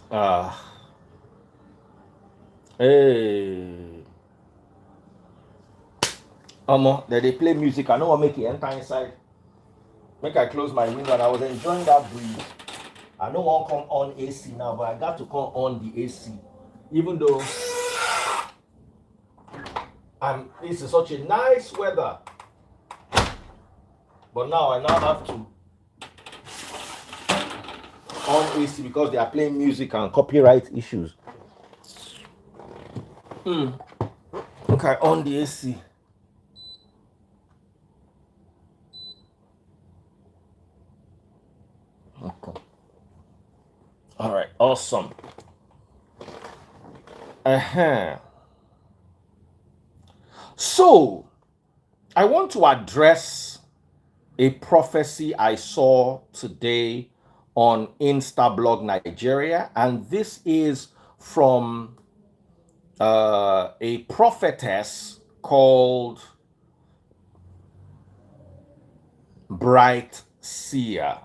Uh, hey. That they play music. I know what make it enter inside. Make I close my window and I was enjoying that breeze. I don't want to come on AC now, but I got to come on the AC. Even though this is such a nice weather. But now I now have to on AC because they are playing music and copyright issues. Okay, on the AC. Okay. All right, awesome. So, I want to address a prophecy I saw today on Instablog Nigeria, and this is from a prophetess called Bright Seer.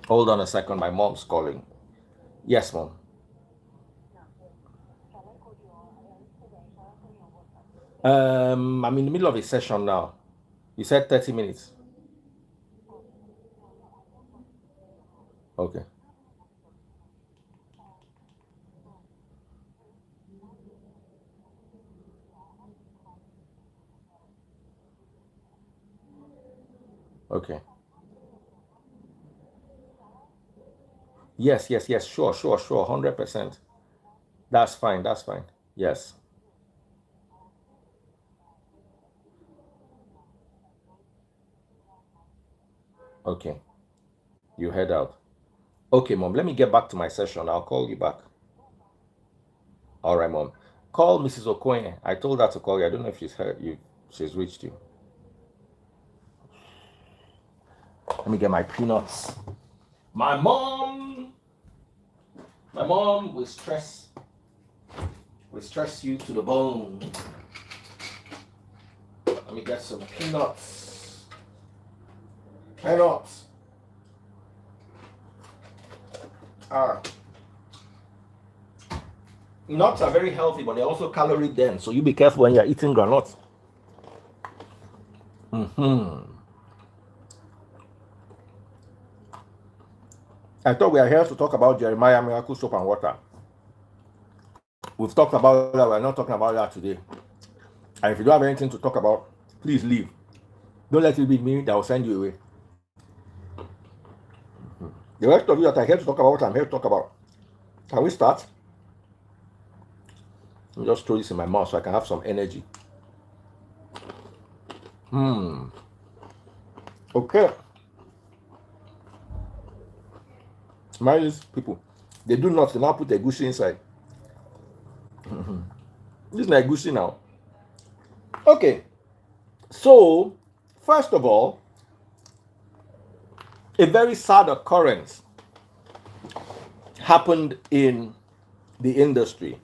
Hold on a second, my mom's calling. Yes, mom. I'm in the middle of a session now. You said 30 minutes. Okay. Okay. Yes, yes, yes. Sure, sure, sure. 100%. That's fine. That's fine. Yes. Okay. You head out. Okay, mom. Let me get back to my session. I'll call you back. All right, mom. Call Mrs. Okoye. I told her to call you. I don't know if she's heard you. She's reached you. Let me get my peanuts. My mom. My mom will stress you to the bone. Let me get some peanuts. Peanuts. Ah. Nuts are very healthy, but they're also calorie dense. So you be careful when you're eating granuts. I thought we are here to talk about Jeremiah miracle soap and water. We've talked about that. We're not talking about that today. And if you don't have anything to talk about, please leave. Don't let it be me that will send you away. The rest of you that are here to talk about what I'm here to talk about. Can we start? Let me just throw this in my mouth so I can have some energy. Okay. Marriage people, they do not. They now put a goosey inside. This is like goosey now. Okay. So, first of all, a very sad occurrence happened in the industry.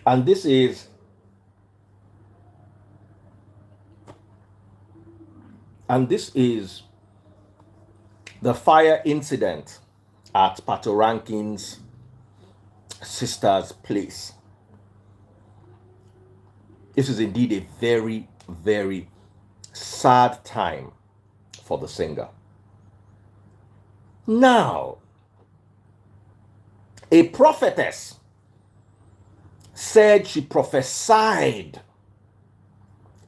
And this is the fire incident at Pato Rankin's sister's place. This is indeed a very, very sad time for the singer. Now, a prophetess said she prophesied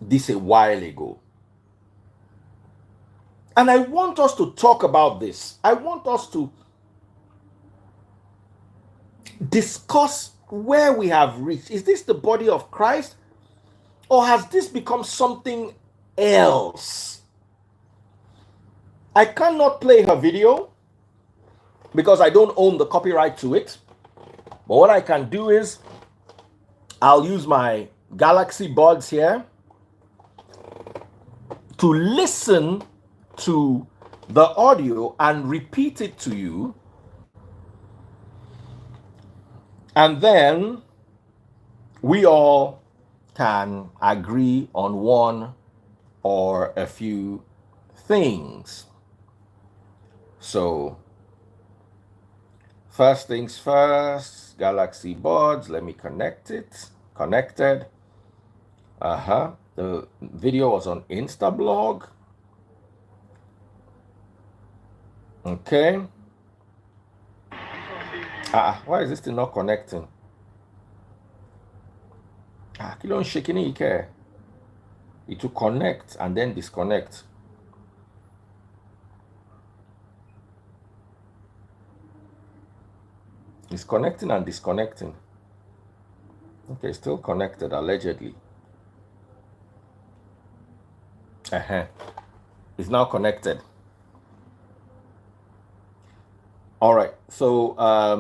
this a while ago. And I want us to talk about this. I want us to discuss where we have reached. Is this the body of Christ? Or has this become something else? I cannot play her video because I don't own the copyright to it. But what I can do is I'll use my Galaxy Buds here to listen to the audio and repeat it to you. And then we all can agree on one or a few things. So, First things first, Galaxy Buds. Let me connect it. Connected. The video was on Instablog. Okay. Why is this thing not connecting? Keep on shaking it. It will connect and then disconnect. It's connecting and disconnecting. Okay, still connected allegedly. It's now connected. All right, so I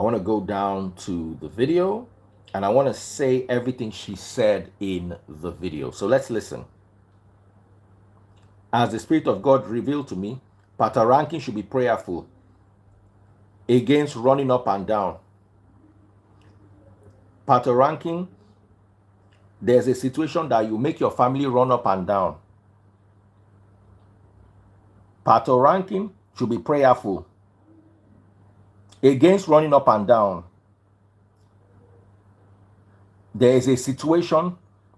want to go down to the video and I want to say everything she said in the video. So let's listen. As the Spirit of God revealed to me, Pato should be prayerful against running up and down. Pato, there's a situation that you make your family run up and down. Pato should be prayerful against running up and down. There is a situation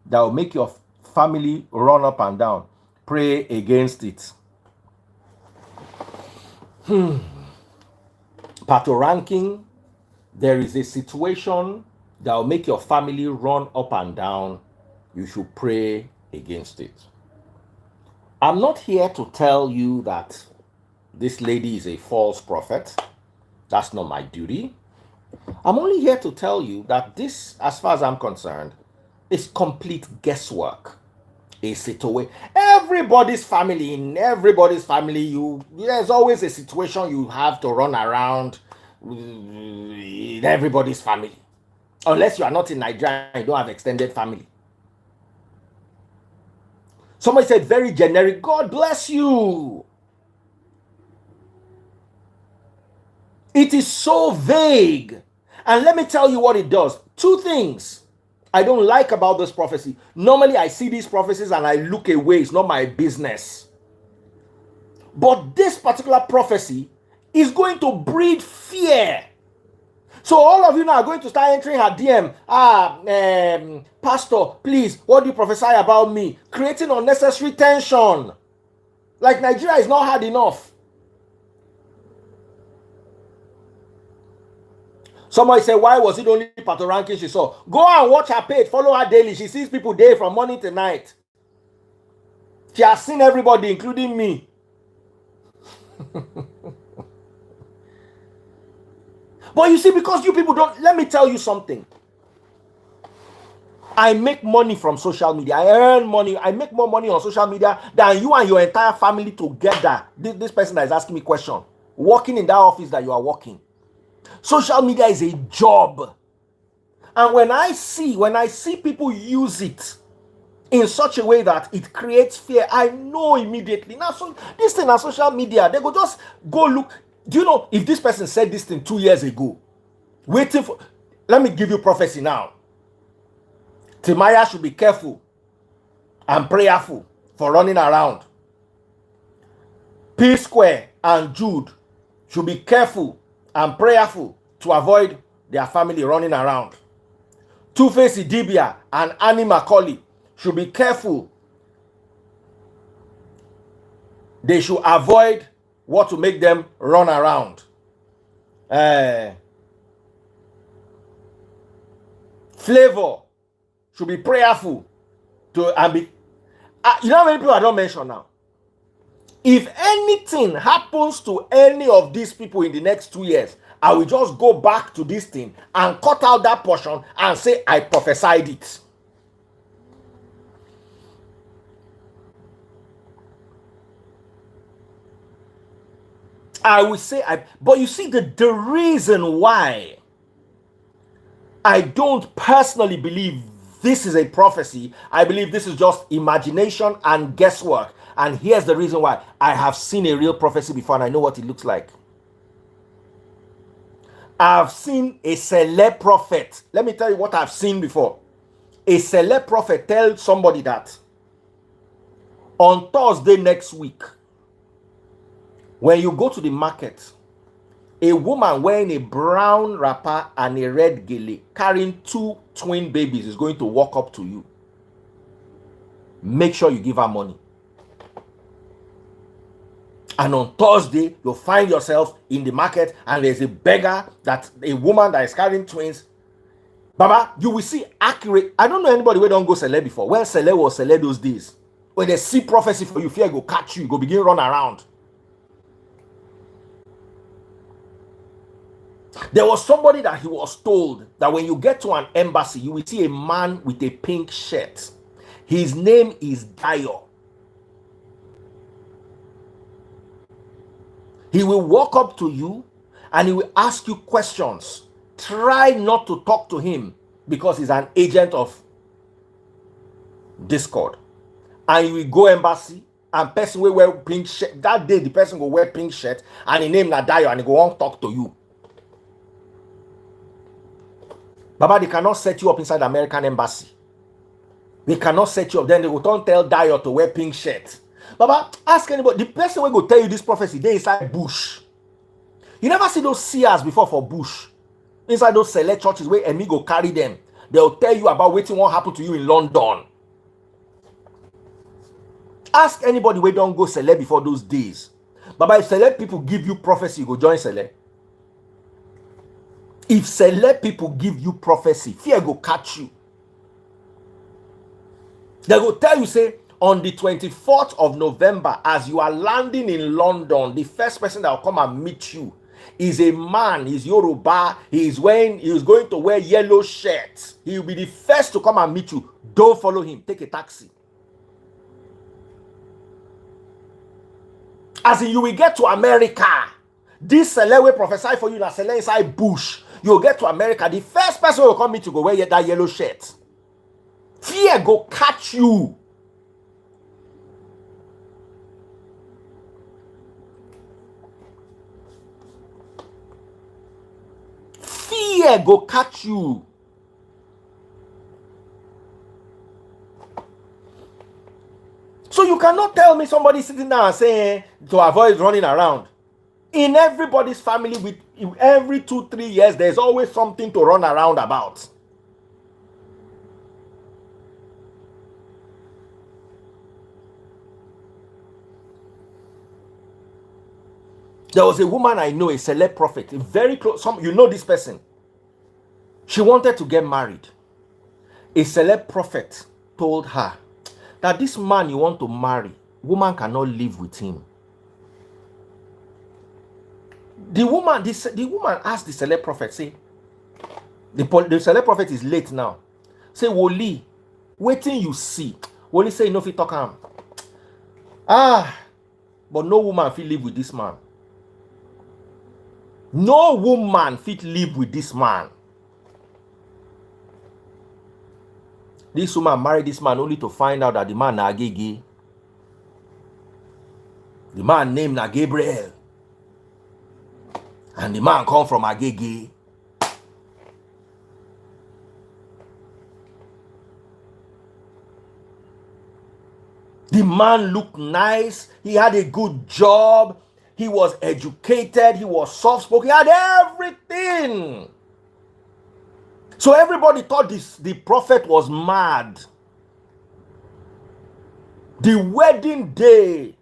that will make your family run up and down. Pray against it. Pato, there is a situation that will make your family run up and down. You should pray against it. I'm not here to tell you that this lady is a false prophet. That's not my duty. I'm only here to tell you that this, as far as I'm concerned, is complete guesswork. A situation. Everybody's family, there's always a situation you have to run around in everybody's family. Unless you are not in Nigeria and you don't have extended family. Somebody said very generic, God bless you. It is so vague. And let me tell you what it does. Two things I don't like about this prophecy. Normally I see these prophecies and I look away. It's not my business. But this particular prophecy is going to breed fear. So all of you now are going to start entering her DM. Pastor, please, what do you prophesy about me? Creating unnecessary tension. Like Nigeria is not hard enough. Somebody said, why was it only Pato she saw? Go and watch her page. Follow her daily. She sees people day from morning to night. She has seen everybody, including me. But you see, because you people don't, let me tell you something. I make money from social media. I earn money. I make more money on social media than you and your entire family together. This person that is asking me a question, working in that office that you are working. Social media is a job. And when I see people use it in such a way that it creates fear, I know immediately. Now, this thing on social media, they go just go look. Do you know if this person said this thing 2 years ago? Waiting for, let me give you prophecy now. Timaya should be careful and prayerful for running around. P Square and Jude should be careful and prayerful to avoid their family running around. Two-Face Idibia and Annie Macaulay should be careful. They should avoid what to make them run around. Flavor should be prayerful to and be. You know how many people I don't mention now? If anything happens to any of these people in the next 2 years, I will just go back to this thing and cut out that portion and say I prophesied it. I will say but you see the reason why I don't personally believe this is a prophecy. I believe this is just imagination and guesswork. And here's the reason why. I have seen a real prophecy before and I know what it looks like. I've seen a celeb prophet. Let me tell you what I've seen before. A celeb prophet tells somebody that on Thursday next week, when you go to the market, A woman wearing a brown wrapper and a red gele carrying 2 twin babies is going to walk up to you. Make sure you give her money. And on Thursday, you'll find yourself in the market and there's a beggar, that a woman that is carrying twins. Baba, you will see accurate. I don't know anybody who don't go Sele before. When Sele was Sele those days, when they see prophecy for you, fear go catch you, go begin run around. There was somebody that he was told that when you get to an embassy, you will see a man with a pink shirt. His name is Dio. He will walk up to you and he will ask you questions. Try not to talk to him because he's an agent of discord. And you will go embassy and person will wear pink shirt. That day the person will wear pink shirt and he name Nadayo and he go on talk to you. Baba, they cannot set you up inside the American embassy. They cannot set you up. Then they will don't tell Dio to wear pink shirt. Baba, ask anybody. The person will go tell you this prophecy, they inside bush. You never see those seers before for bush. Inside those select churches where Emi go carry them. They'll tell you about what happened to you in London. Ask anybody where don't go select before those days. Baba, if select people give you prophecy, you go join select. If select people give you prophecy, fear go catch you. They go tell you, say, on the 24th of November, as you are landing in London, the first person that will come and meet you is a man, he's Yoruba, he's going to wear yellow shirts. He will be the first to come and meet you. Don't follow him, take a taxi. As in, you will get to America. This Sele will prophesy for you that Sele inside bush. You'll get to America. The first person will come meet you go wear that yellow shirt. Fear go catch you. Fear go catch you. So you cannot tell me somebody sitting down and saying to avoid running around. In everybody's family, with every 2-3 years, there's always something to run around about. There was a woman I know, a celeb prophet, a very close, you know this person. She wanted to get married. A celeb prophet told her that this man you want to marry, woman cannot live with him. The woman asked the celeb prophet, say, the celeb prophet is late now. Say, Woli, waiting you see. Woli say, no fit talk am. But no woman fit live with this man. No woman fit live with this man. This woman married this man only to find out that the man na Agege. The man named na Gabriel. And the man come from Agege. The man looked nice. He had a good job. He was educated. He was soft-spoken. He had everything. So everybody thought the prophet was mad. The wedding day.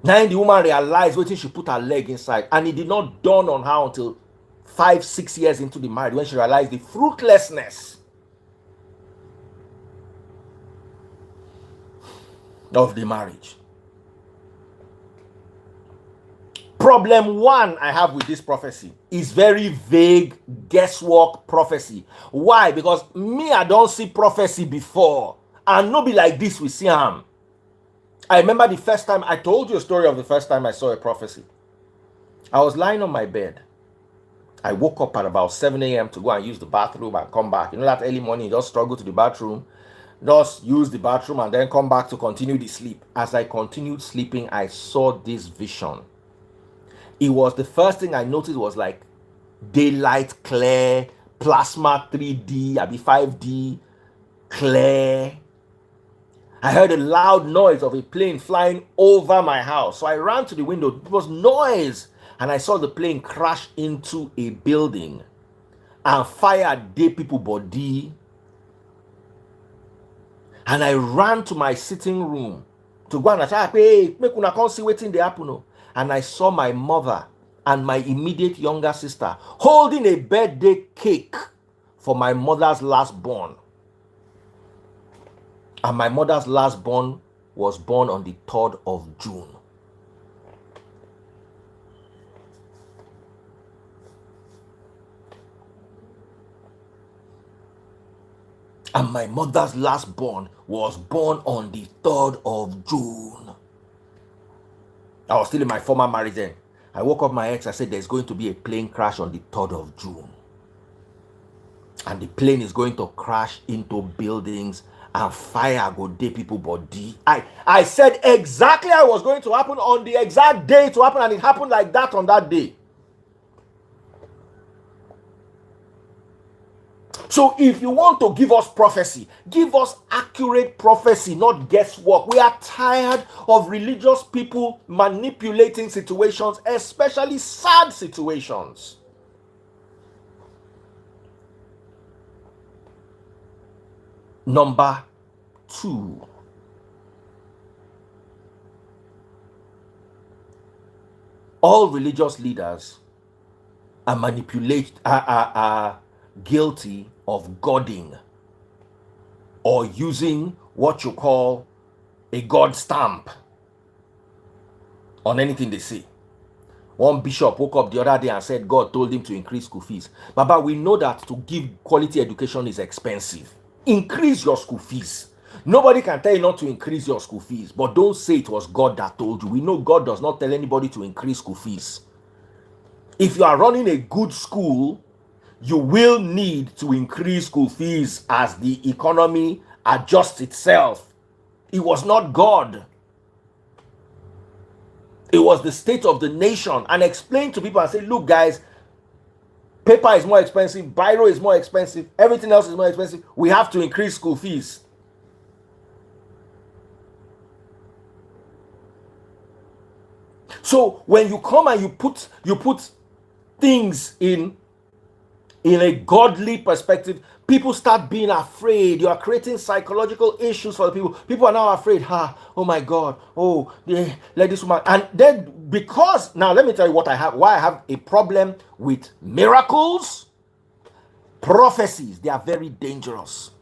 Now the woman realized waiting she put her leg inside. And it did not dawn on her until 5-6 years into the marriage when she realized the fruitlessness of the marriage. Problem one I have with this prophecy is very vague guesswork prophecy. Why? Because me, I don't see prophecy before. And no be like this we see him. I remember the first time, I told you a story of the first time I saw a prophecy. I was lying on my bed. I woke up at about 7 a.m. to go and use the bathroom and come back. You know that early morning, you just struggle to the bathroom, just use the bathroom and then come back to continue the sleep. As I continued sleeping, I saw this vision. It was the first thing I noticed was like daylight clear, plasma 3D, I'll be 5D, clear. I heard a loud noise of a plane flying over my house. So I ran to the window. It was noise. And I saw the plane crash into a building and fire dead people body. And I ran to my sitting room to go and say, hey, make una come see wetin dey happen. And I saw my mother and my immediate younger sister holding a birthday cake for my mother's last born. And my mother's last born was born on the 3rd of June. And my mother's last born was born on the 3rd of June. I was still in my former marriage then. I woke up my ex, I said there's going to be a plane crash on the 3rd of June. And the plane is going to crash into buildings and fire go dey people body. I said exactly how it was going to happen on the exact day to happen, and it happened like that on that day. So if you want to give us prophecy, give us accurate prophecy, not guesswork. We are tired of religious people manipulating situations, especially sad situations. Number 2. All religious leaders are guilty of godding or using what you call a God stamp on anything they say. One bishop woke up the other day and said God told him to increase school fees. Baba, we know that to give quality education is expensive. Increase your school fees. Nobody can tell you not to increase your school fees, but don't say it was God that told you. We know God does not tell anybody to increase school fees. If you are running a good school, you will need to increase school fees as the economy adjusts itself. It was not God. It was the state of the nation. And explain to people and say, look guys, paper is more expensive, biro is more expensive, everything else is more expensive. We have to increase school fees. So when you come and you put things in a godly perspective, people start being afraid. You are creating psychological issues for the people. People are now afraid. Oh my God. Oh, let this woman. And then because now let me tell you what I have. Why I have a problem with miracles, prophecies. They are very dangerous.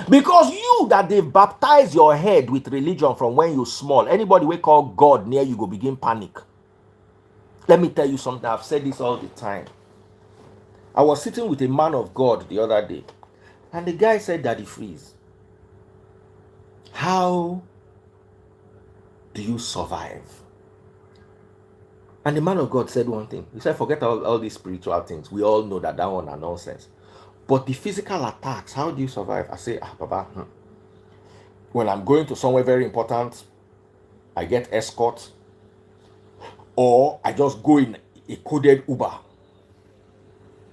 Because you that they've baptized your head with religion from when you're small. Anybody we call God near you go begin panic. Let me tell you something. I've said this all the time. I was sitting with a man of God the other day, and the guy said, Daddy Freeze, how do you survive? And the man of God said one thing. He said, forget all these spiritual things. We all know that one are nonsense. But the physical attacks, how do you survive? I say, Baba, when I'm going to somewhere very important, I get escort, or I just go in a coded Uber.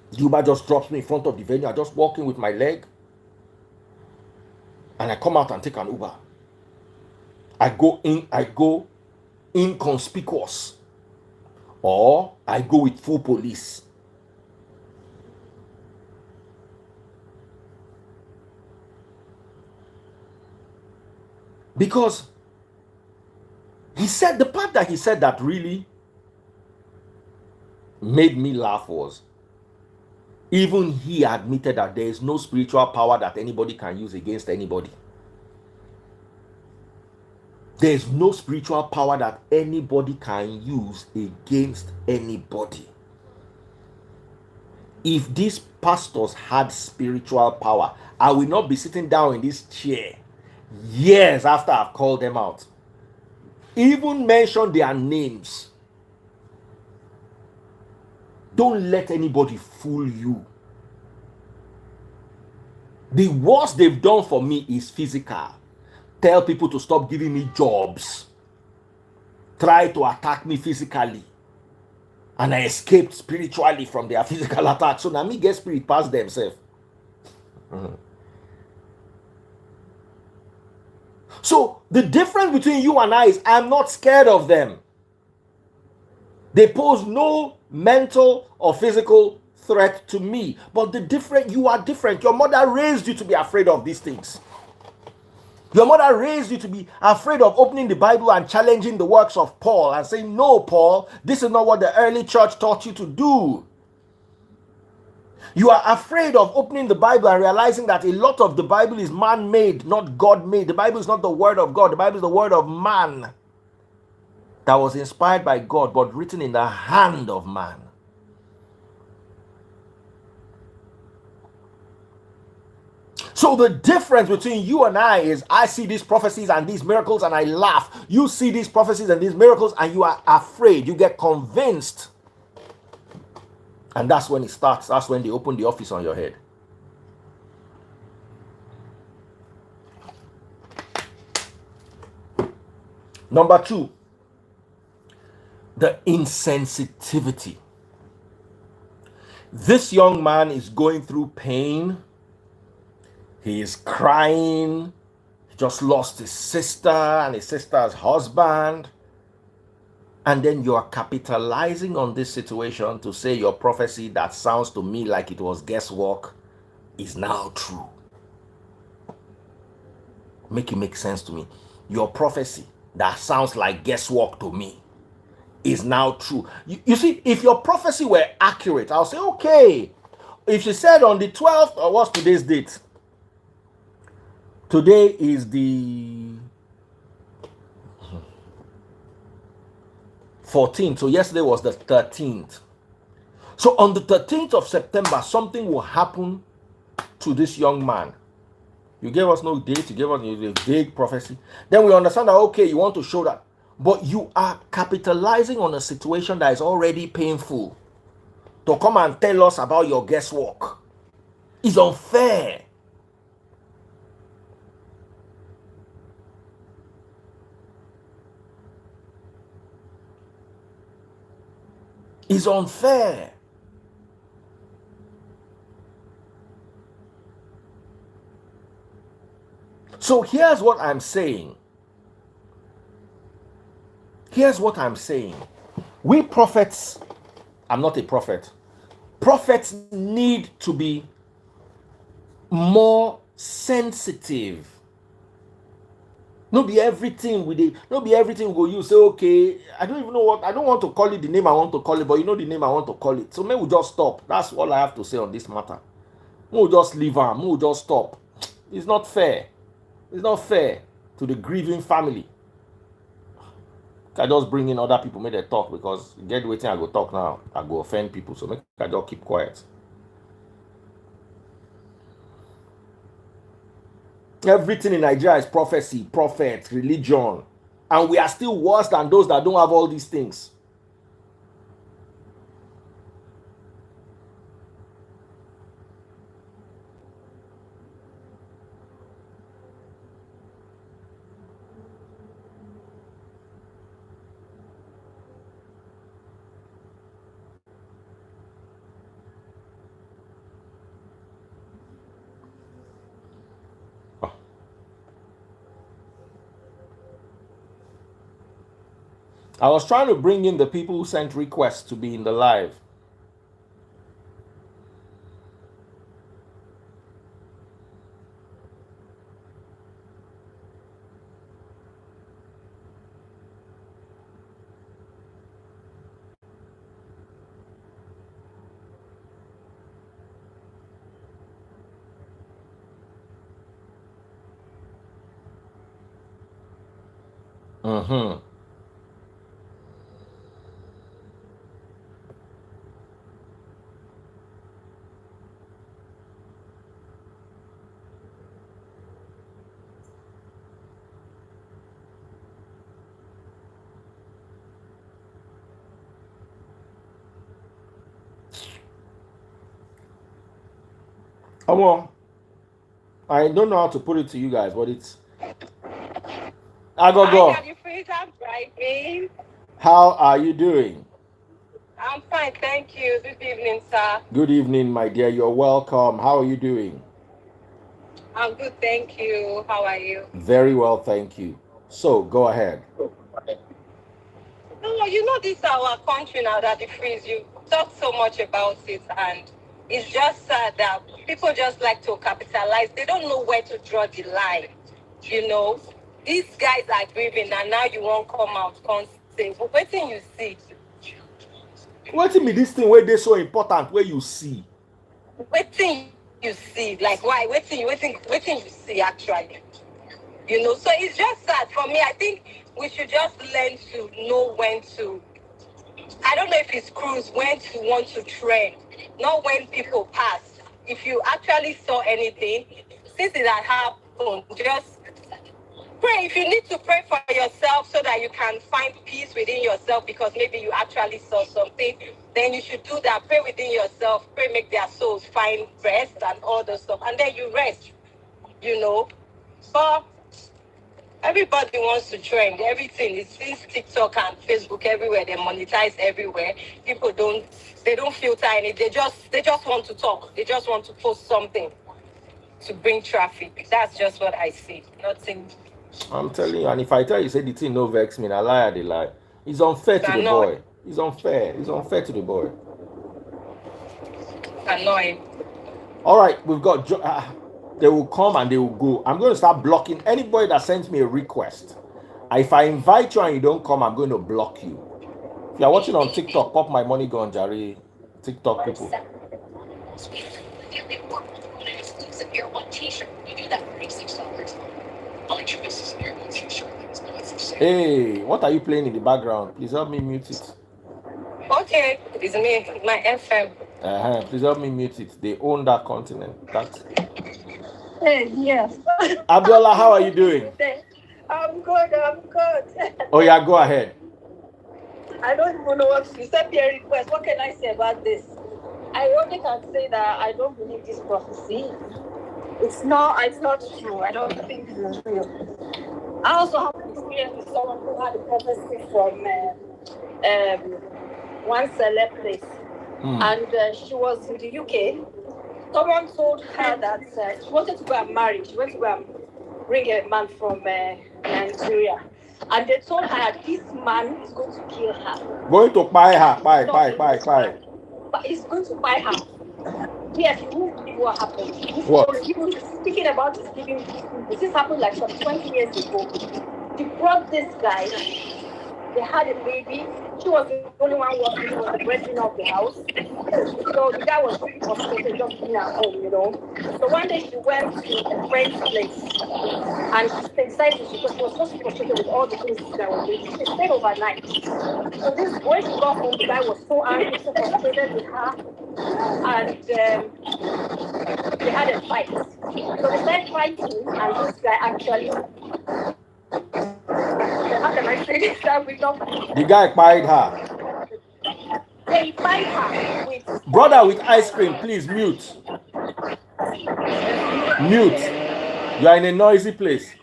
The Uber just drops me in front of the venue. I just walk in with my leg, and I come out and take an Uber. I go inconspicuous, or I go with full police. Because he said, the part that he said that really made me laugh was, even he admitted that there is no spiritual power that anybody can use against anybody. There is no spiritual power that anybody can use against anybody. If these pastors had spiritual power, I will not be sitting down in this chair years after I've called them out. Even mention their names. Don't let anybody fool you. The worst they've done for me is physical. Tell people to stop giving me jobs. Try to attack me physically. And I escaped spiritually from their physical attack. So now me get spirit past themselves. So the difference between you and I is I'm not scared of them. They pose no mental or physical threat to me. But you are different. Your mother raised you to be afraid of these things. Your mother raised you to be afraid of opening the Bible and challenging the works of Paul and saying, no, Paul, this is not what the early church taught you to do. You are afraid of opening the Bible and realizing that a lot of the Bible is man-made, not God-made. The Bible is not the word of God. The Bible is the word of man that was inspired by God, but written in the hand of man. So the difference between you and I is I see these prophecies and these miracles and I laugh. You see these prophecies and these miracles and you are afraid. You get convinced. And that's when it starts. That's when they open the office on your head. Number 2, the insensitivity. This young man is going through pain. He is crying. He just lost his sister and his sister's husband. And then you are capitalizing on this situation to say your prophecy that sounds to me like it was guesswork is now true. Make it make sense to me. Your prophecy that sounds like guesswork to me is now true. You see, if your prophecy were accurate, I'll say, okay. If she said on the 12th, or what's today's date? Today is the 14th. So yesterday was the 13th. So on the 13th of September, something will happen to this young man. You gave us no date. You gave us a vague prophecy. Then we understand that, okay, you want to show that. But you are capitalizing on a situation that is already painful to come and tell us about your guesswork. It's unfair. It's unfair. So here's what I'm saying. Here's what I'm saying. We prophets, I'm not a prophet. Prophets need to be more sensitive. No be everything we go use say, okay, I don't want to call it the name I want to call it, but you know the name I want to call it. So maybe we just stop. That's all I have to say on this matter. We'll just leave her. We'll just stop. It's not fair. It's not fair to the grieving family. I just bring in other people, make them talk, because get waiting, I go talk now. I go offend people, so make I just keep quiet. Everything in Nigeria is prophecy, prophet, religion. And we are still worse than those that don't have all these things. I was trying to bring in the people who sent requests to be in the live. Mm-hmm. Well, I don't know how to put it to you guys, but it's I go. I'm driving. How are you doing? I'm fine, thank you. Good evening, sir. Good evening, my dear. You're welcome. How are you doing? I'm good, thank you. How are you? Very well, thank you. So go ahead. No, this is our country now that the freeze. You talk so much about it, and it's just sad that people just like to capitalize. They don't know where to draw the line. These guys are grieving, and now you won't come out, can't say. But waiting, you see. Wetin be this thing where they so important where you see? Waiting, you see. Like why? Waiting, you see actually. So it's just sad for me. I think we should just learn to know when to. I don't know if it's cruise, when to want to trend, not when people pass. If you actually saw anything, since it had happened, just pray. If you need to pray for yourself so that you can find peace within yourself because maybe you actually saw something, then you should do that. Pray within yourself. Pray, make their souls find rest and all those stuff. And then you rest, But everybody wants to trend. Everything is since TikTok and Facebook everywhere. They monetize everywhere. People don't filter any. They just want to talk. They just want to post something to bring traffic. That's just what I see. Nothing. I'm telling you, and if I tell you, say the thing no vex me, I lie, they lie. It's unfair to the boy. It's unfair. It's unfair to the boy. Annoying. All right, we've got. They will come and they will go. I'm going to start blocking anybody that sends me a request. If I invite you and you don't come, I'm going to block you. If you're watching on TikTok, pop my money gun, Jerry. TikTok people. Hey, what are you playing in the background? Please help me mute it. Okay, it's me, my FM. Please help me mute it. They own that continent. That's. Hey, yes. Abiola, how are you doing? I'm good. Oh yeah, go ahead. I don't even know what to say. Peer request. What can I say about this? I only can say that I don't believe this prophecy. It's not true. I don't think it's real. I also have an experience with someone who had a prophecy from one celeb place, and she was in the UK. Someone told her that she wanted to go and marry. She went to go and bring a man from Nigeria. And they told her this man is going to kill her. Going to buy her. But he's going to buy her. Yes, you won't believe what happened. What? People speaking about this happened like some 20 years ago. She brought this guy. They had a baby. She was the only one working. She was the breadwinner of the house. So the guy was really frustrated just being at home. So one day she went to a friend's place and she decided because she was so frustrated with all the things that were doing. She stayed overnight. So when she got home, the guy was so angry, so frustrated with her, and they had a fight. So they started fighting, and this guy actually. How can I say this? The guy pied her. Yeah, he pied her with. Brother with ice cream, please mute. Mute. You are in a noisy place.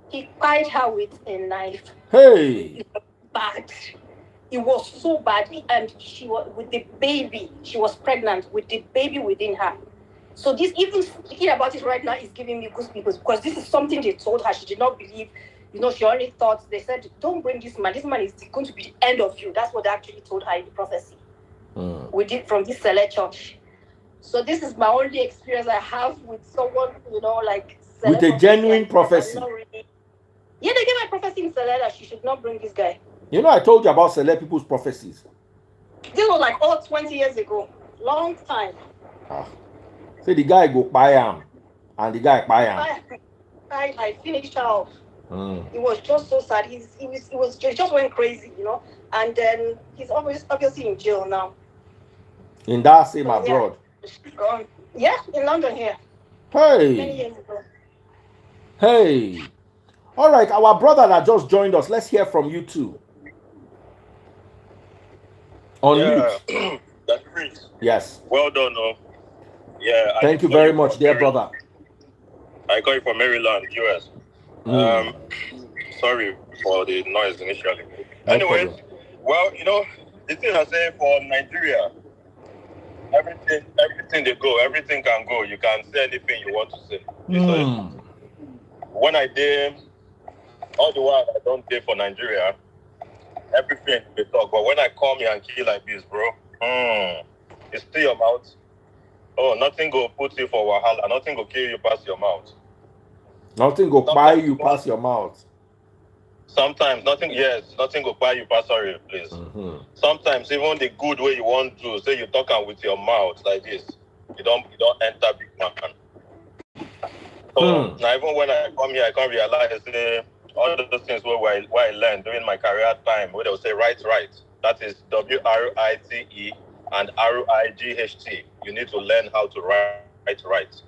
He pied her with a knife. Hey. Bad. It was so bad, and she was with the baby. She was pregnant with the baby within her. So this, even speaking about it right now, is giving me goosebumps because this is something they told her. She did not believe. She only thought, they said, don't bring this man. This man is going to be the end of you. That's what they actually told her in the prophecy. We did from this select church. So this is my only experience I have with someone, like... With a genuine prophecy. Yeah, they gave my prophecy in Select that she should not bring this guy. I told you about select people's prophecies. This was like all 20 years ago. Long time. So the guy go buy him. And the guy buy him. I finished her off. It was just so sad. It just went crazy, And then he's obviously in jail now. In that same abroad? Yeah, in London here. Hey. Many years ago. Hey. All right, our brother that just joined us, let's hear from you too. On mute. Yes. Well done, Yeah. Thank you very much, dear brother. I call you from Maryland, US. Sorry for the noise initially. Anyways, well, the thing I say for Nigeria, everything they go, everything can go. You can say anything you want to say. When I did all the while I don't did for Nigeria, everything they talk. But when I come here and kill like this, bro, you see your mouth. Oh, nothing go put you for wahala. Nothing go kill you past your mouth. Nothing go buy you past your mouth. Sometimes nothing go buy you past. Sorry, please. Sometimes even the good way you want to say you talk with your mouth like this, you don't enter big man. So now even when I come here, I can't realize all those things where I learned during my career time, where they'll say right. That is WRITE and RIGHT. You need to learn how to write right.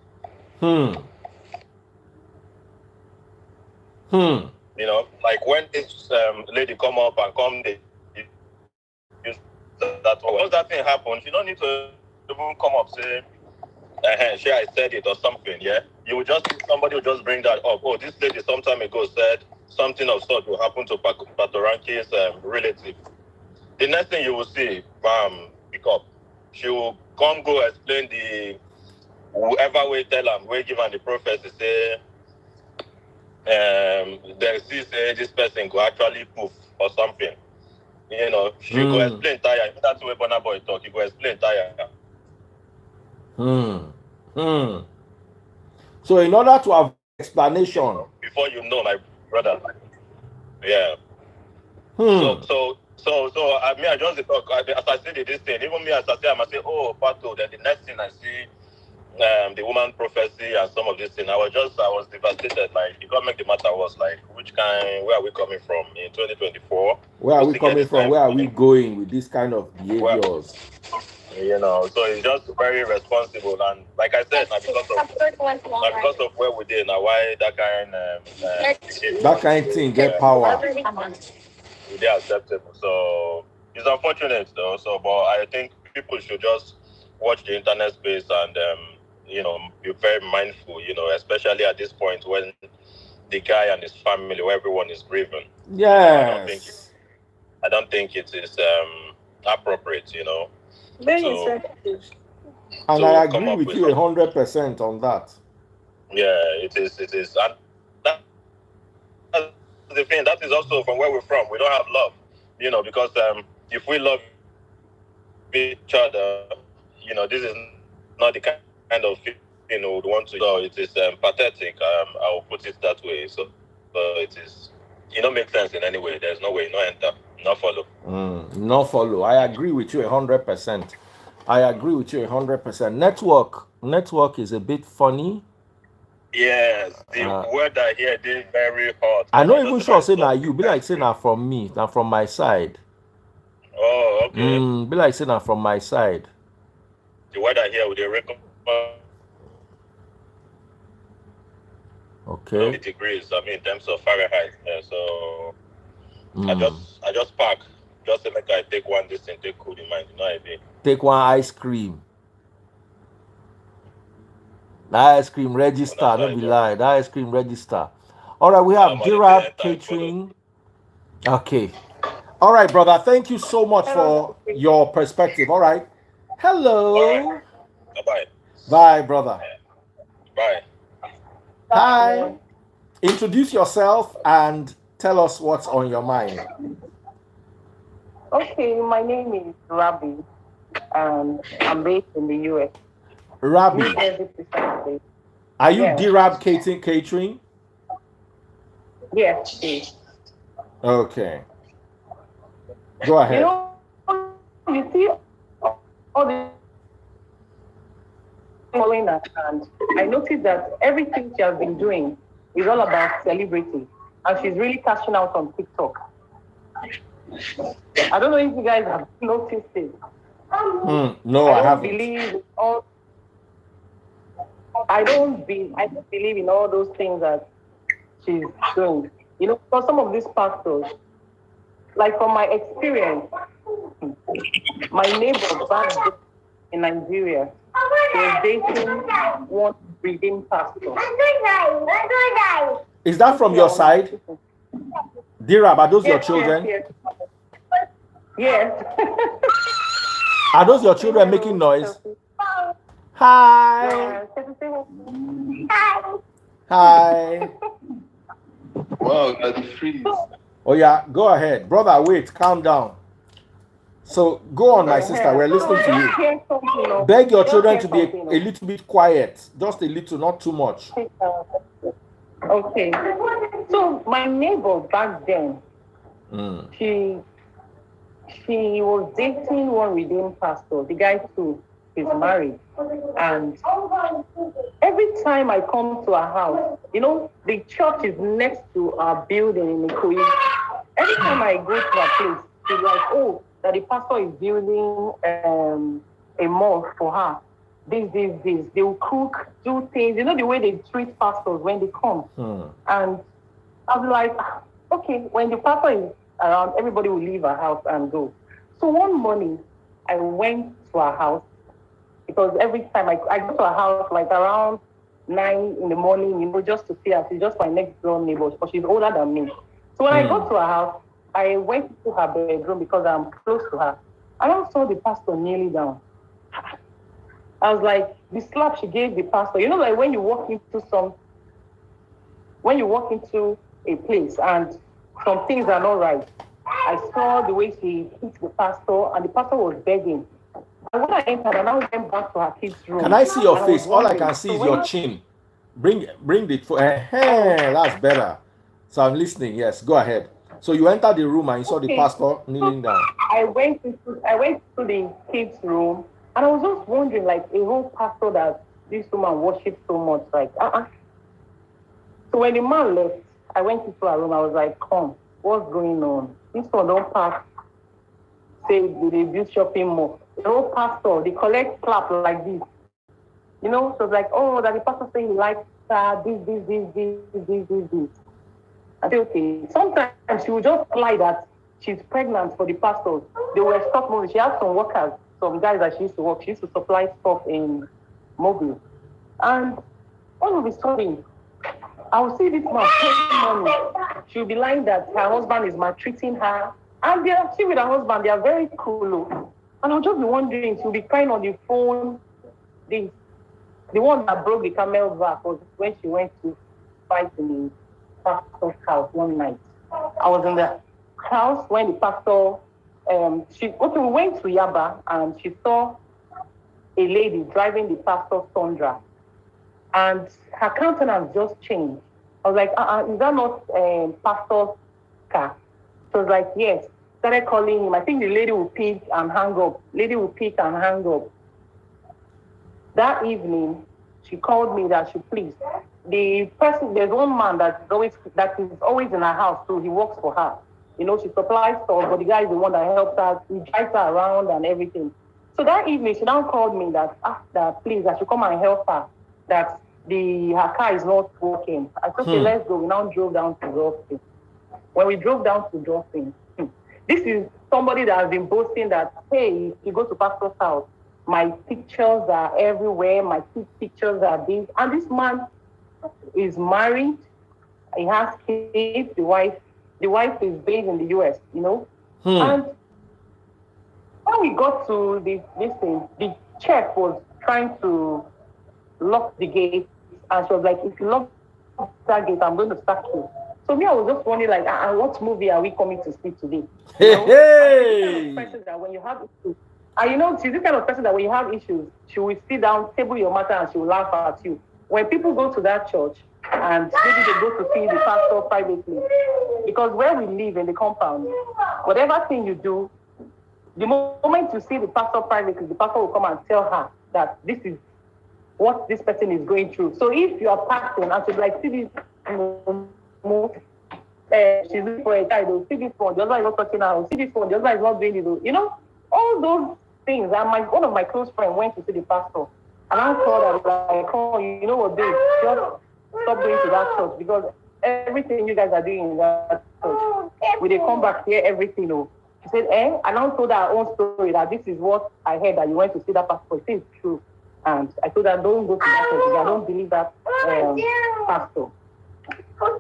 You know, like when this lady come up and come, they use that. Once that thing happens, you don't need to even come up say, sure, I said it or something. Yeah, you will just somebody will just bring that up. Oh, this lady some time ago said something of sort will happen to Patoranki's relative. The next thing you will see, bam, pick up. She will come go explain whoever will tell them, will give them the prophecy say. There sees this person go actually poof or something. You know, she go explain tire. That's where Bonner Boy talk. You go explain tire. So in order to have explanation, before you know, my brother, yeah. So I mean, I just talk. As I said this thing, even me as I say, I must say, oh, Pato. Then the next thing I see. The woman prophecy and some of these things. I was devastated. Like, it got make the matter was like, where are we coming from in 2024? Where are we coming from? Where are we going with this kind of behaviors? You know, so it's just very responsible. And like I said, because of where we did now, why that kind thing get power. They are acceptable. So it's unfortunate though. So, but I think people should just watch the internet space and you know, be very mindful, you know, especially at this point when the guy and his family, where everyone is grieving. Yes. I don't think it is appropriate, you know. And I agree with you 100% on that. Yeah, it is. And that's the thing. That is also from where we're from. We don't have love, you know, because if we love each other, you know, this is not the kind of you know would want to. So it is pathetic. I will put it that way. So it is. It don't make sense in any way. There's no way. No enter. No follow. No follow. I agree with you 100%. I agree with you 100%. Network is a bit funny. Yes, the word I hear is very hot. I'm not even sure say now you be like say now from me, now from my side. Oh, okay. Be like say now from my side. The word I hear with the record. Okay. Degrees. I mean, in terms of Fahrenheit. So I just park. Just to make I take one this thing, take cool in mind. You know what I mean? Take one ice cream. That ice cream register, no be lie. That ice cream register. All right, we have Giraffe Catering. Okay. All right, brother. Thank you so much for your perspective. All right. Hello. All right. Bye. Bye, brother. Bye. Hi. Introduce yourself and tell us what's on your mind. Okay, my name is Rabbi. I'm based in the US. Rabbi. Are you Dirab Catering? Yes, please. Okay. Go ahead. You see all the following that, and I noticed that everything she has been doing is all about celebrity, and she's really cashing out on TikTok. I don't know if you guys have noticed it. No, I haven't. I don't believe in all those things that she's doing. You know, for some of these pastors, like from my experience, my neighbor back in Nigeria was dating one redeemed pastor. Is that from your side? Dirab, are those your children? Yes. Are those your children making noise? Hi. Hi. Wow, that's freeze. Oh yeah, go ahead, brother. Wait, calm down. So go on, my sister. We're listening to you. Hear something of, Beg your just children hear to be something a little bit quiet, just a little, not too much. Okay. So my neighbor back then, she was dating one redeemed pastor. The guy too is married. And every time I come to her house, the church is next to our building in Ikoyi. Every time I go to her place, she's like, oh, that the pastor is building a mosque for her. This. They will cook, do things. You know the way they treat pastors when they come. And I'll be like, okay, when the pastor is around, everybody will leave her house and go. So one morning, I went to her house because every time I go to her house like around 9 in the morning, just to see her. She's just my next door neighbor, but she's older than me. So when I got to her house, I went to her bedroom because I'm close to her. And I saw the pastor kneeling down. I was like, the slap she gave the pastor, like when you walk into a place and some things are not right. I saw the way she hit the pastor, and the pastor was begging. And when I entered, I now went back to her kids' room. Can I see your face? All I can see is your chin. Bring the that's better. So I'm listening. Yes, go ahead. So you entered the room and you saw the pastor kneeling down. I went to the kids' room, and I was just wondering, like, a whole pastor that this woman worships so much, like, So when the man left, I went into her room. I was like, come, what's going on? This one don't pass, say, the abuse shopping mall. The whole pastor, they collect clap like this. So it's like, oh, that the pastor say he likes her, this. I say, okay. Sometimes she would just lie that she's pregnant for the pastors. They were stop moving. She had some workers, some guys that she used to work. She used to supply stuff in Mobile. And all of a sudden, I will see this man taking money. She'll be lying that her husband is maltreating her. And they are still with her husband. They are very cool. And I'll just be wondering, she'll be crying on the phone. The one that broke the camel back was when she went to fight in the pastor's house one night. I was in the house when the pastor, we went to Yaba and she saw a lady driving the pastor's Tundra. And her countenance just changed. I was like, is that not pastor's car? She was like, yes. Started calling him. I think the lady will pick and hang up. That evening, she called me that she please. There's one man that is always in her house too. He works for her. She supplies stuff, but the guy is the one that helps her. He drives her around and everything. So that evening, she now called me that please, I should come and help her. That her car is not working. I said, okay, let's go. We now drove down to Dolphin. When we drove down to Dolphin, this is somebody that has been boasting that, hey, if you go to pastor's house, my pictures are everywhere. My kids' pictures are this. And this man is married. He has kids. The wife is based in the US, And when we got to this thing, the chef was trying to lock the gate. And she was like, if you lock that gate, I'm going to sack you. So me, I was just wondering, like, what movie are we coming to see today? Hey! Person that when you have issues, and she's the kind of person that when you have issues, she will sit down, table your matter, and she will laugh at you. When people go to that church, and maybe they go to see the pastor privately, because where we live in the compound, whatever thing you do, the moment you see the pastor privately, the pastor will come and tell her that this is what this person is going through. So if you are passing and she's like, see this, she's looking for a child, see this one, the other is not touching her, see this one, the other is not doing it. All those things. And one of my close friends went to see the pastor. And I told her, like, oh, you know what, babe, just stop going to that church because everything you guys are doing in that church, when they come back here, everything, She said, And I told her her own story that this is what I heard that you went to see that pastor. It is true. And I told her, don't go to that church again. I don't believe that pastor.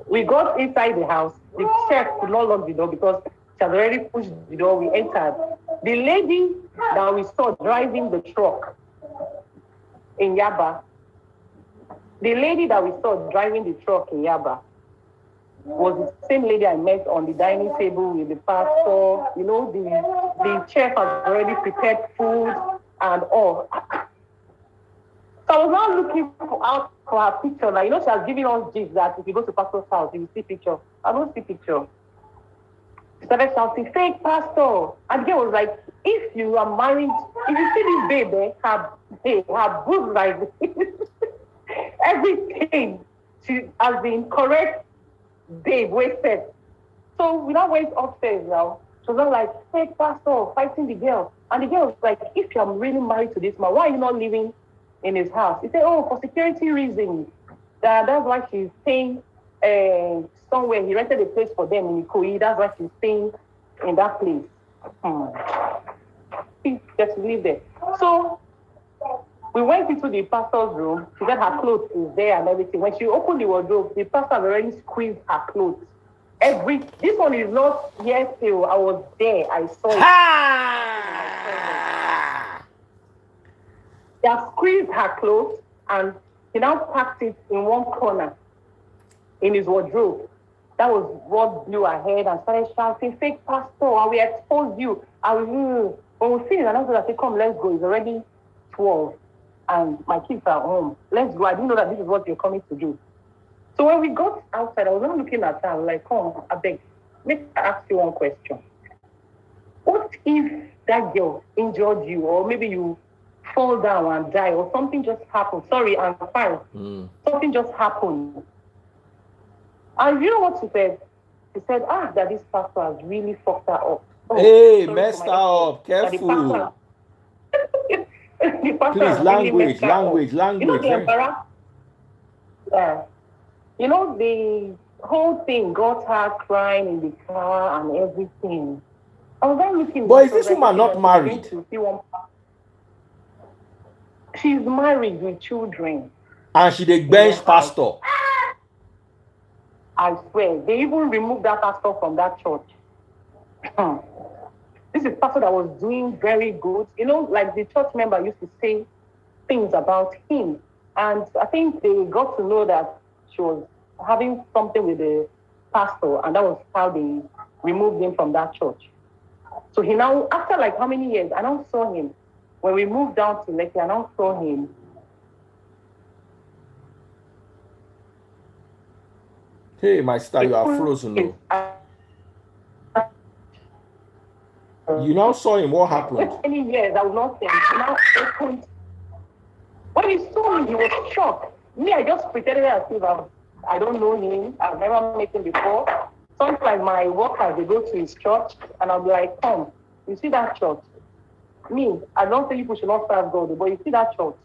We got inside the house. The chef could not lock the door because she had already pushed the door. We entered. The lady that we saw driving the truck in Yaba The lady that we saw driving the truck in Yaba was the same lady I met on the dining table with the pastor. You know, the chef has already prepared food and all. So I was not looking out for her picture. Now, you know, she has given us gifts that if you go to pastor's house, you will see picture. I don't see picture. She started shouting, fake pastor. And the girl was like, if you are married, if you see this baby, her boobs like everything. She has been correct, babe, wasted. So we now went upstairs now. She was not like, fake pastor, fighting the girl. And the girl was like, if you're really married to this man, why are you not living in his house? He said, oh, for security reasons. That's why she's staying somewhere. He rented a place for them in Ikoyi. That's why she's staying in that place. She just live there. So we went into the pastor's room. She said her clothes is there and everything. When she opened the wardrobe, the pastor had already squeezed her clothes. This one is not yet still. I was there. I saw it. They have squeezed her clothes and he now packed it in one corner in his wardrobe. That was what blew her head and started shouting, fake pastor, I will expose you. When we finished, and I said, come, let's go. It's already 12 and my kids are home. Let's go. I didn't know that this is what you're coming to do. So when we got outside, I was not looking at her. I was like, come, I beg, let me ask you one question. What if that girl injured you, or maybe you fall down and die, or something just happened? Sorry, I'm fine. Something just happened. And you know what she said? She said, that this pastor has really fucked her up. Hey, messed her up. Careful. The pastor Please, language. You know, the embarrassed. You know, the whole thing got her crying in the car and everything. I was then looking. But is this woman not married? She's married with children. And she the bench pastor. I swear, they even removed that pastor from that church. This is pastor that was doing very good. You know, like the church member used to say things about him. And I think they got to know that she was having something with the pastor, and that was how they removed him from that church. So he now, after like how many years, I now saw him. When we moved down to Lekki, I now saw him. Hey, my star, you are frozen. No. You now saw him. What happened? Many years, I was not saying. Now opened. When he saw me, he was shocked. Me, I just pretended as if I don't know him. I've never met him before. Sometimes my workers, they go to his church, and I'll be like, come, you see that church? Me, I don't say people should not serve God, but you see that church?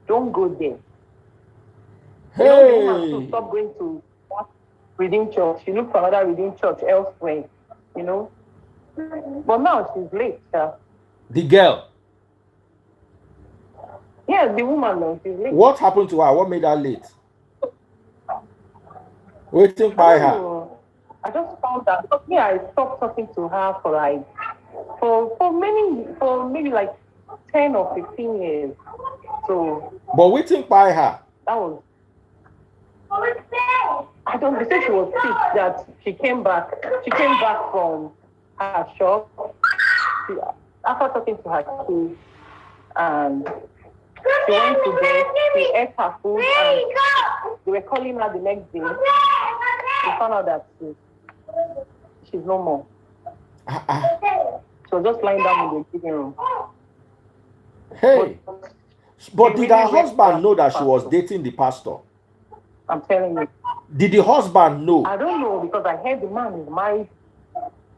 Don't go there. Hey. You know, the woman to stop going to that redeemed church. She looked for another redeemed church elsewhere, you know. But now she's late. The girl? Yes, the woman, no, she's late. What happened to her? What made her late? Waiting by her. I just found that because me, I stopped talking to her for like for maybe like 10 or 15 years. So but waiting by her. That was I don't know, they said she was sick, that she came back from her shop. After talking to her kids, and she went to bed, she ate her food, and they were calling her the next day. She found out that she's no more. She was just lying down in the living room. Hey, but did her husband know that she was dating the pastor? I'm telling you. Did the husband know? I don't know, because I heard the man is married.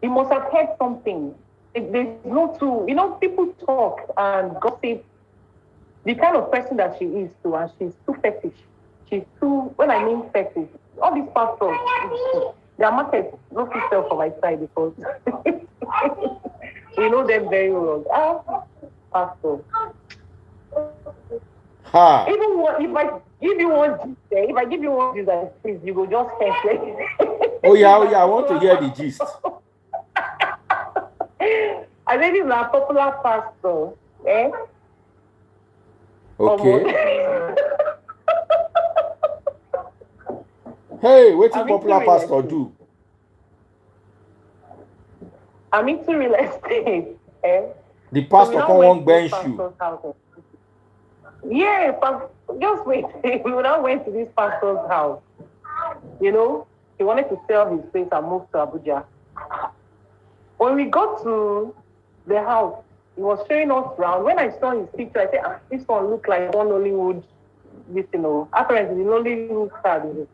He must have heard something. There's no two. You know, people talk and gossip. The kind of person that she is too, and she's too fetish. She's too, when I mean fetish, all these pastors, their market no fit sell for my side because we know them very well. Pastor. Even if I give you one juice, please, you go just catch. Oh yeah, I want to hear the gist. I think he's a popular pastor. Okay. Hey, what's I'm popular into real pastor estate. do? I'm into real estate. The So we pastor now come went one to this bench you. pastor's house. Yeah, but just wait. We now went to this pastor's house. You know, he wanted to sell his place and move to Abuja. When we got to the house, he was showing us around. When I saw his picture, I said, this one looked like one Hollywood, this, you know. Apparently, the Hollywood star is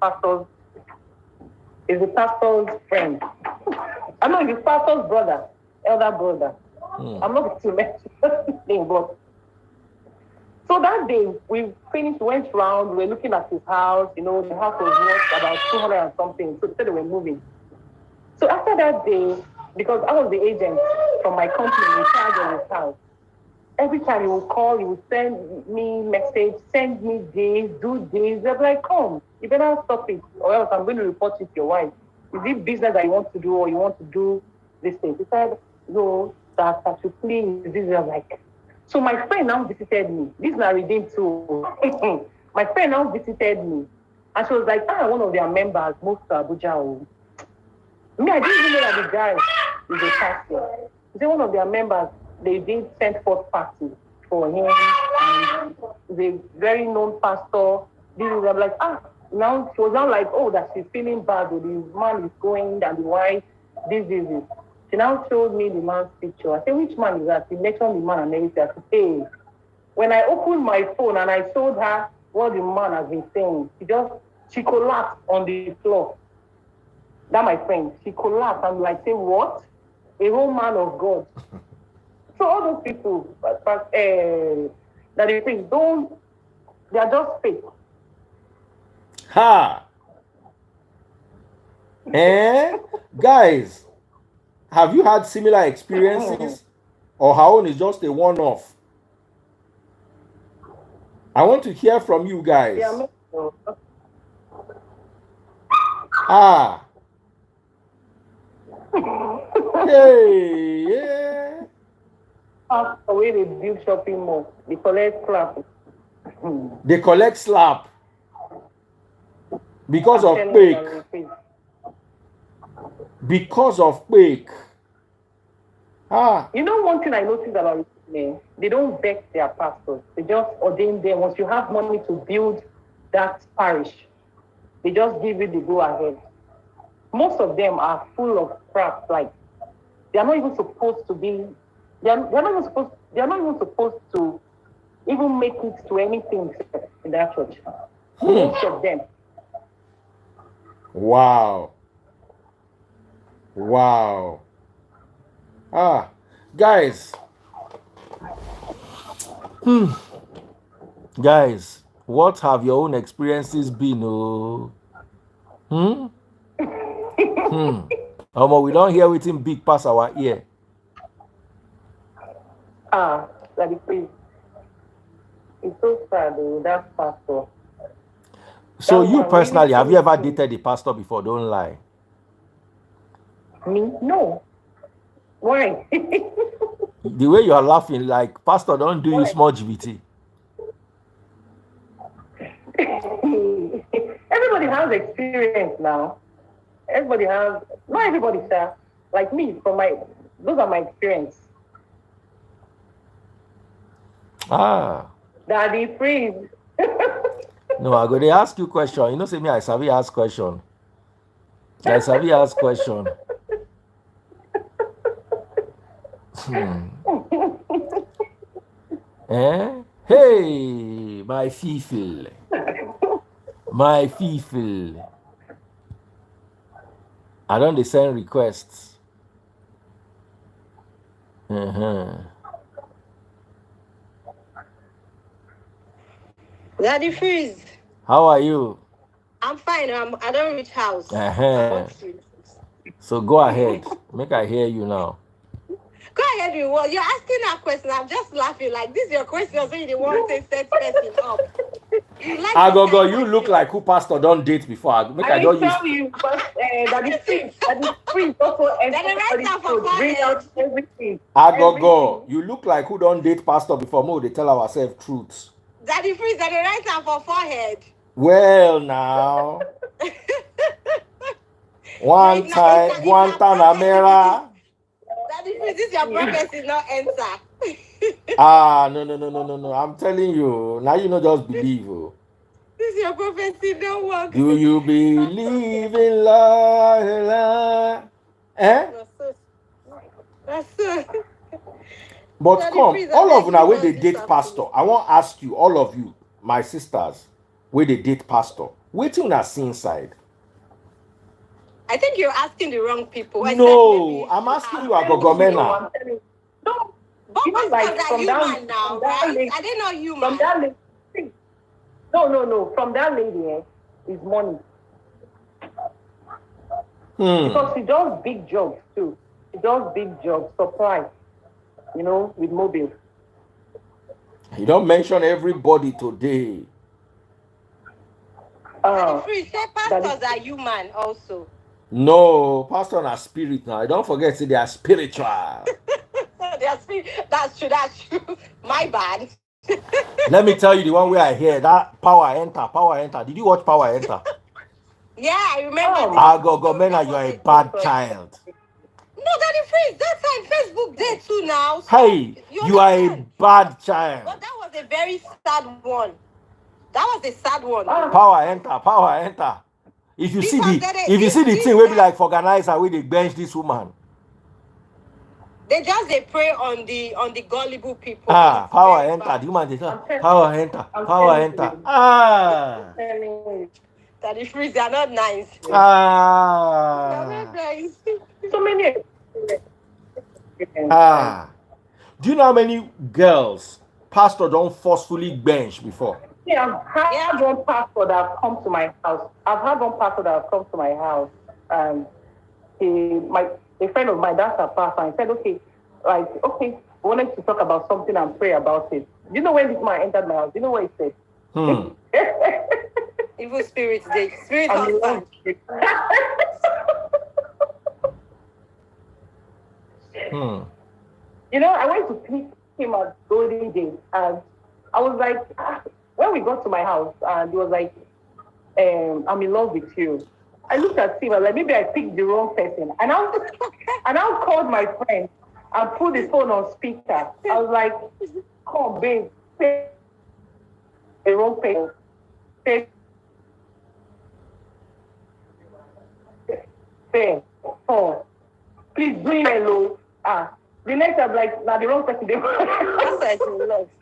the pastor's friend. I know his pastor's brother, elder brother. I'm not going to mention his name, but so that day we finished, went round, we were looking at his house, you know, the house was worth about 200 and something. So they said they were moving. So after that day, because I was the agent from my company in charge of his house, every time he would call, he would send me message, send me days, do days. They'll be like, come, you better stop it, or else I'm going to report it to your wife. Is it business that you want to do, or you want to do this thing? He said, no, that I should please. This is like. So my friend now visited me. This is not redeemed too. My friend now visited me, and she was like, one of their members moved to Abuja. Oh. Me, I didn't even know that the guy is a pastor. He said one of their members, they did send forth party for him, and the very known pastor. This is, I'm like, now she was now like, that she's feeling bad, or the man is going, and the wife, this. She now showed me the man's picture. I said, which man is that? She mentioned the man and everything. I said, hey. When I opened my phone and I showed her what the man has been saying, she collapsed on the floor. That my friend, she collapsed. I'm like, say what? A whole man of God. So all those people, that they think they are just fake. Ha! Guys, have you had similar experiences? Or her own is just a one-off? I want to hear from you guys. Hey, yeah. After way they build shopping mall, they collect slap. They collect slap because of fake. Because of fake. You know one thing I noticed about men, they don't vet their pastors. They just ordain them. Once you have money to build that parish, they just give you the go ahead. Most of them are full of crap. Like they are not even supposed to be. They are not even supposed to even make it to anything in that church. Most of them. Wow. Guys. Guys, what have your own experiences been? We don't hear within big pass our ear. That is it's so sad though, that pastor. So you personally, have you ever dated a pastor before? Don't lie. Me? No. Why? The way you are laughing, like pastor don't do you small GBT. Everybody has experience now. Not everybody, sir. Like me, those are my experience. Daddy, freeze. No, I go to ask you question. You know, say me, I sabi ask question. Hey, my fifil. I don't send requests. Daddy Freeze. How are you? I'm fine. I don't reach house. So go ahead. Make I hear you now. Go ahead, you. Well, you're asking that question. I'm just laughing. Like, this is your question, so you didn't want to set person up. You look like who pastor don't date before. I tell you, but that is free. Also, bring out everything. You look like who don't date pastor before. More they tell ourselves truths. Daddy Freeze, that the right hand for forehead. Well, now. One time, Guantanamera. Daddy, Freeze, this your prophecy not enter. No. I'm telling you. Now you know just believe. Oh. This your prophecy don't work. Do you believe in love? Eh? That's so. But Daddy, come, please, all I of beg now you, where they don't do date something. pastor. I want to ask you, all of you, my sisters, where they date pastor. Waiting on see inside. I think you're asking the wrong people. No, I'm asking you, Agogomena. No, But even pastors like are from that, human now, from that right? lady, Are they not from human? that lady. No. From that lady, is money. Because she does big jobs too. She does big jobs, surprise, with mobile. You don't mention everybody today. Daddy, Freeze, say pastors are human also. No, pastor na spirit now. Don't forget, say they are spiritual. That's true. My bad. Let me tell you the one where I hear that power enter. Did you watch Power Enter? Yeah, I remember this. Agogomena, you're a bad child. No, Daddy Freeze, that's on Facebook day too now. So Hey, you are a bad child. But that was a very sad one. That was a sad one. Power enter. If you see the thing, will be like for organizer where they bench this woman. They just they prey on the gullible people. Power enter. The woman they say, power enter. Daddy Freeze, they are not nice. They are not nice. So many. Do you know how many girls pastor don't forcefully bench before? Yeah, I've had one pastor that have come to my house. A friend of mine, that's a pastor, and said, okay, we wanted to talk about something and pray about it. You know when this man entered my house? You know what he said? Evil spirits, the spirit husband. I went to pick him at Golden Gate, and I was like, when we got to my house, and he was like, I'm in love with you. I looked at him, I was like, maybe I picked the wrong person. And I called my friend and put his phone on speaker. I was like, come, babe, say the wrong person. Say, oh, please bring hello. The next I'm like, now the wrong person.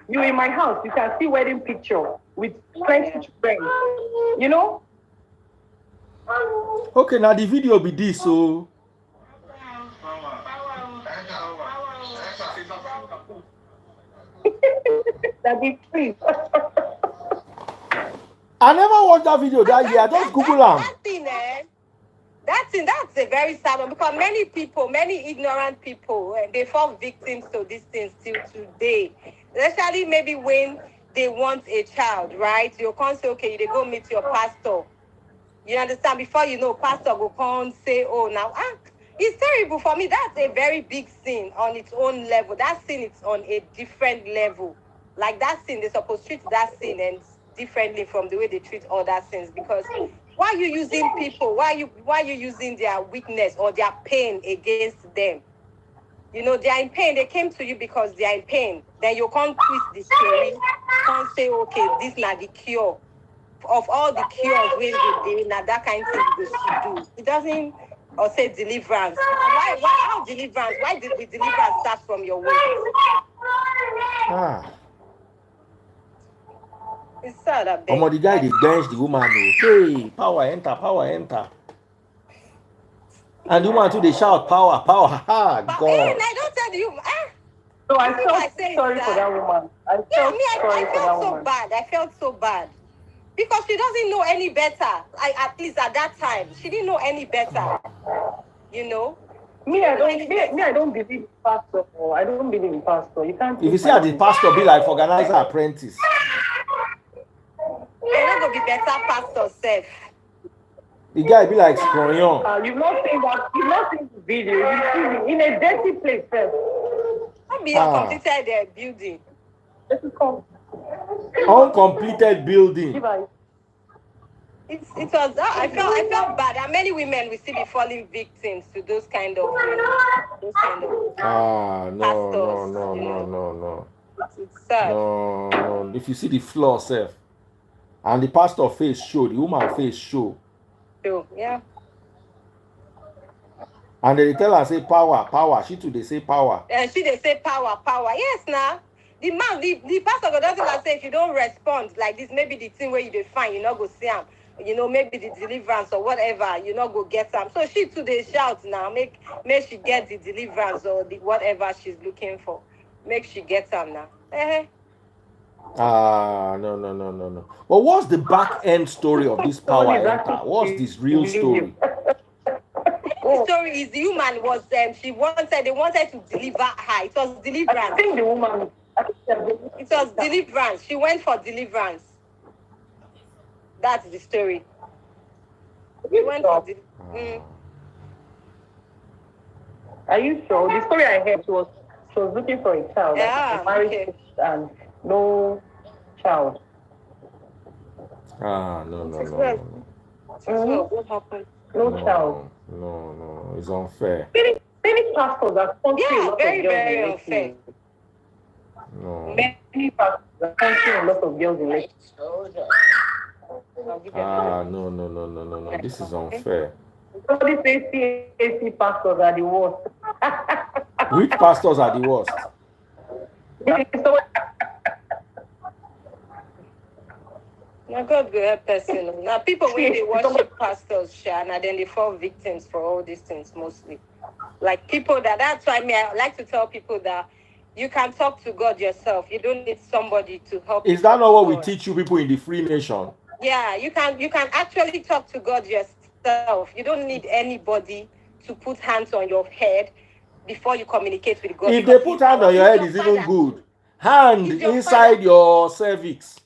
You in my house, you can see wedding picture with French friends. Okay, now the video be this, so. That be free. I never watched that video that year. I just Google them. That's a very sad one because many ignorant people, they fall victims to these things till today. Especially maybe when they want a child, right? You can't say, okay, they go meet your pastor. You understand? Before you know, pastor will come say, oh, now, it's terrible for me. That's a very big sin on its own level. That sin is on a different level. Like that sin, they're supposed to treat that sin and differently from the way they treat other sins. Because why are you using people? Why are you using their weakness or their pain against them? They are in pain. They came to you because they are in pain. Then you can't twist the story. Can't say, okay, this is not the cure. Of all the cures when they did, that kind of thing they should do. It doesn't, or say deliverance. How deliverance? Why did the deliverance start from your way? It's sad, I bet. The guy they bench the woman. Hey, power enter. And the woman too, they shout power. God. I don't tell you. So I felt sorry for that woman. I felt so bad. I felt so bad. Because she doesn't know any better. At least at that time, she didn't know any better. Me, I don't believe in pastor. I don't believe in pastor. You can't. If you see how the pastor be like organizer apprentice. You're not gonna be better pastor, Seth. The guy be like Scroyon. You've not seen that. You've not seen the video. You see in a dirty place, Seth. Don't be completed building. This is called uncompleted building. It was. I felt bad. And many women we see be falling victims to those kind of those kind of pastors. No. It's sad. No. If you see the flaw, self, and the pastor face show, the woman face show, So yeah. and they tell her say power. She too they say power. And she they say power. Yes, now. The man, the pastor go doesn't say if you don't respond like this, maybe the thing where you define, you not go see him. Maybe the deliverance or whatever, you not go get them. So she too they shout now, make she get the deliverance or the whatever she's looking for. Make she get them now. No. But what's the back end story of this power enter? What's this real story? The story is the woman was they wanted to deliver her. It was deliverance. I think the woman. It was deliverance. She went for deliverance. That's the story. She went for Are you sure? The story I heard was she was looking for a child. Yeah, married and no child. No. What happened? No child. No. It's unfair. Many pastors are sponsoring a lot very, of girls very in unfair. No. Many pastors are sponsoring a lot of girls in relationships. No. This is unfair. Somebody says CAC pastors are the worst. Which pastors are the worst? Now God will help person. Now people when they worship pastors, and then they fall victims for all these things mostly. Like people that's why I like to tell people that you can talk to God yourself. You don't need somebody to help. Is that not what we teach you people in the Free Nation? Yeah, you can actually talk to God yourself. You don't need anybody to put hands on your head before you communicate with God. If they put hand on your head, it's even good. Hand inside your cervix.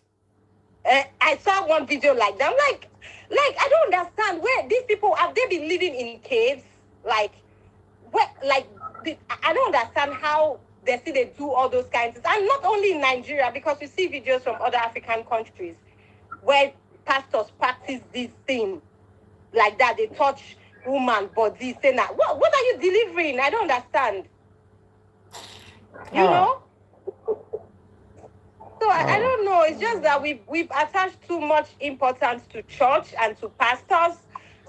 I saw one video like that. I'm like I don't understand where these people have they been living in caves? I don't understand how they do all those kinds of things. And not only in Nigeria, because we see videos from other African countries where pastors practice this thing like that. They touch woman body, saying that what are you delivering? I don't understand. You know? So I don't know. It's just that we've attached too much importance to church and to pastors.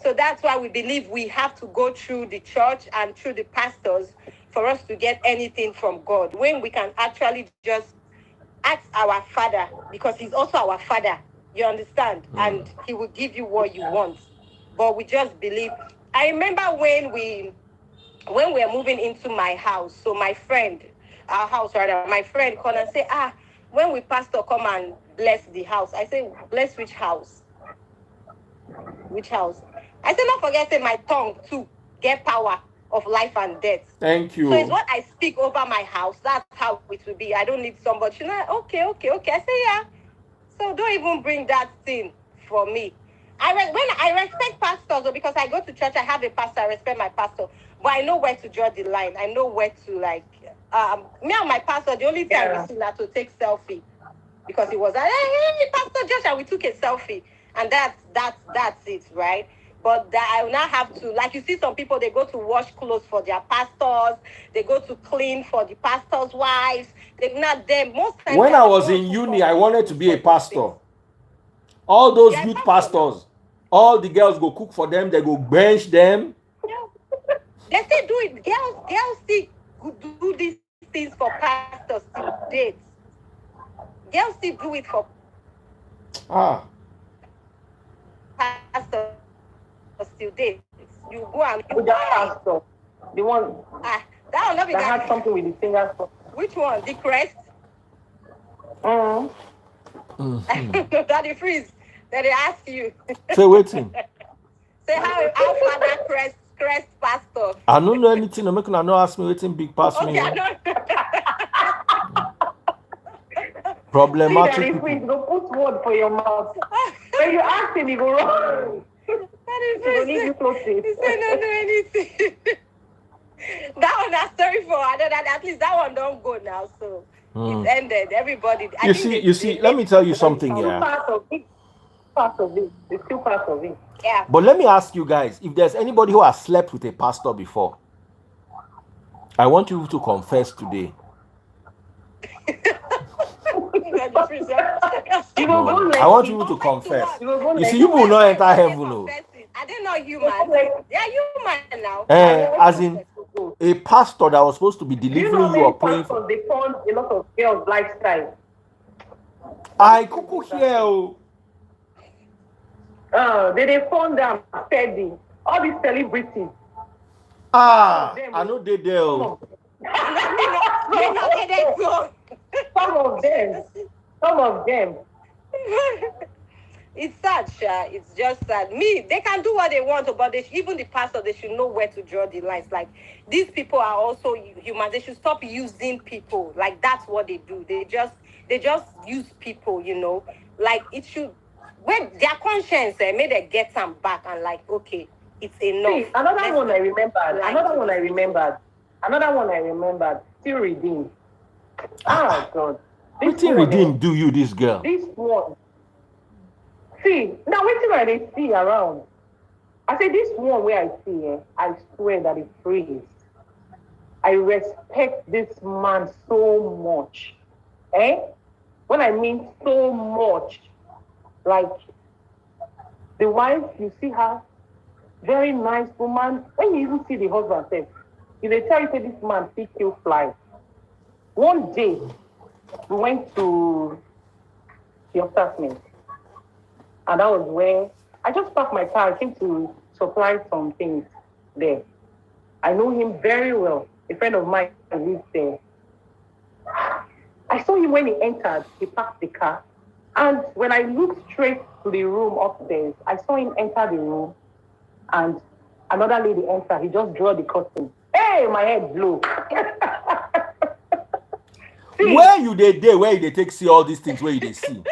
So that's why we believe we have to go through the church and through the pastors for us to get anything from God. When we can actually just ask our Father, because He's also our Father. You understand? And He will give you what you want. But we just believe. I remember when we were moving into my house. So my friend called and say, when we pastor come and bless the house. I say, bless which house? Which house? I say, not forgetting my tongue to get power of life and death. Thank you. So it's what I speak over my house. That's how it will be. I don't need somebody. You know, okay. I say, yeah. So don't even bring that thing for me. When I respect pastors, because I go to church, I have a pastor, I respect my pastor. But I know where to draw the line. I know where to me and my pastor, the only time we see that to take selfie. Because it was hey, Pastor Josh, and we took a selfie. And that's it, right? But I will not have to, like you see some people, they go to wash clothes for their pastors, they go to clean for the pastor's wives. They're not them. Most times when I was in uni, I wanted to be a pastor. All those youth pastors, all the girls go cook for them, they go bench them. They still do it. Girls still do these things for pastors till date. Girls still do it for pastors till date. You go and with the pastor, the one that had something with the fingers. Which one? The crest? Daddy Freeze. That they ask you. Say waiting. Say how Father crest pastor. I don't know anything. I'm making no ask me waiting big pass me. Problematic. Daddy Freeze, go put word for your mouth. When you ask him, he go wrong. Daddy Freeze. He say no anything. That one is story for at least that one don't go now. So it's ended. Everybody. You see. Let me tell you something here. Part part of it. It's still part of it. Yeah. But let me ask you guys, if there's anybody who has slept with a pastor before, I want you to confess today. No, I want you to confess. You see, you will not enter heaven. No. Are they not human? They are human now. As in, a pastor that was supposed to be Do you delivering know you or many praying pastors, for. they fund a lot of girls' lifestyle? I cuckoo here. They fund them steady. All these celebrities. I know they do. Some of them. It's sad, Sha. It's just sad. They can do what they want, but even the pastor, they should know where to draw the lines. Like, these people are also human. They should stop using people. Like, that's what they do. They just use people, you know. Like, it should, when their conscience, may they get them back and like, okay, it's enough. See, another one I remembered. Still redeemed. Oh God. What redeemed do you, this girl? This one. See, now wait till I see around. I say this one where I see, I swear that it prays. I respect this man so much. When I mean so much, like the wife, you see her, very nice woman. When you even see the husband, say, if they tell you say this man see kill fly. One day, we went to the apartment. And that was where I just parked my car. I came to supply some things there. I know him very well. A friend of mine lives there. I saw him when he entered. He parked the car. And when I looked straight to the room upstairs, I saw him enter the room. And another lady entered. He just drew the curtain. Hey, my head blew. Where you there? Where they take see all these things? Where they see?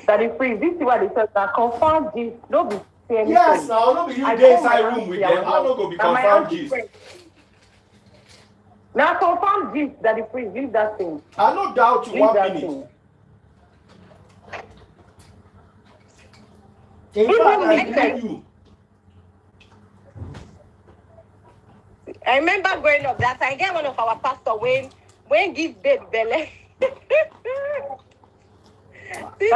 That is free. This is what they said. That confirmed this. Don't be saying anything. Yes, now not be you there inside room with them. I'm not gonna be confirmed this. Now confirm this. That is free. Leave that thing. I no doubt you 1 minute. Thing. In fact, I believe you. I remember growing up that I get one of our pastor when give babe belly. This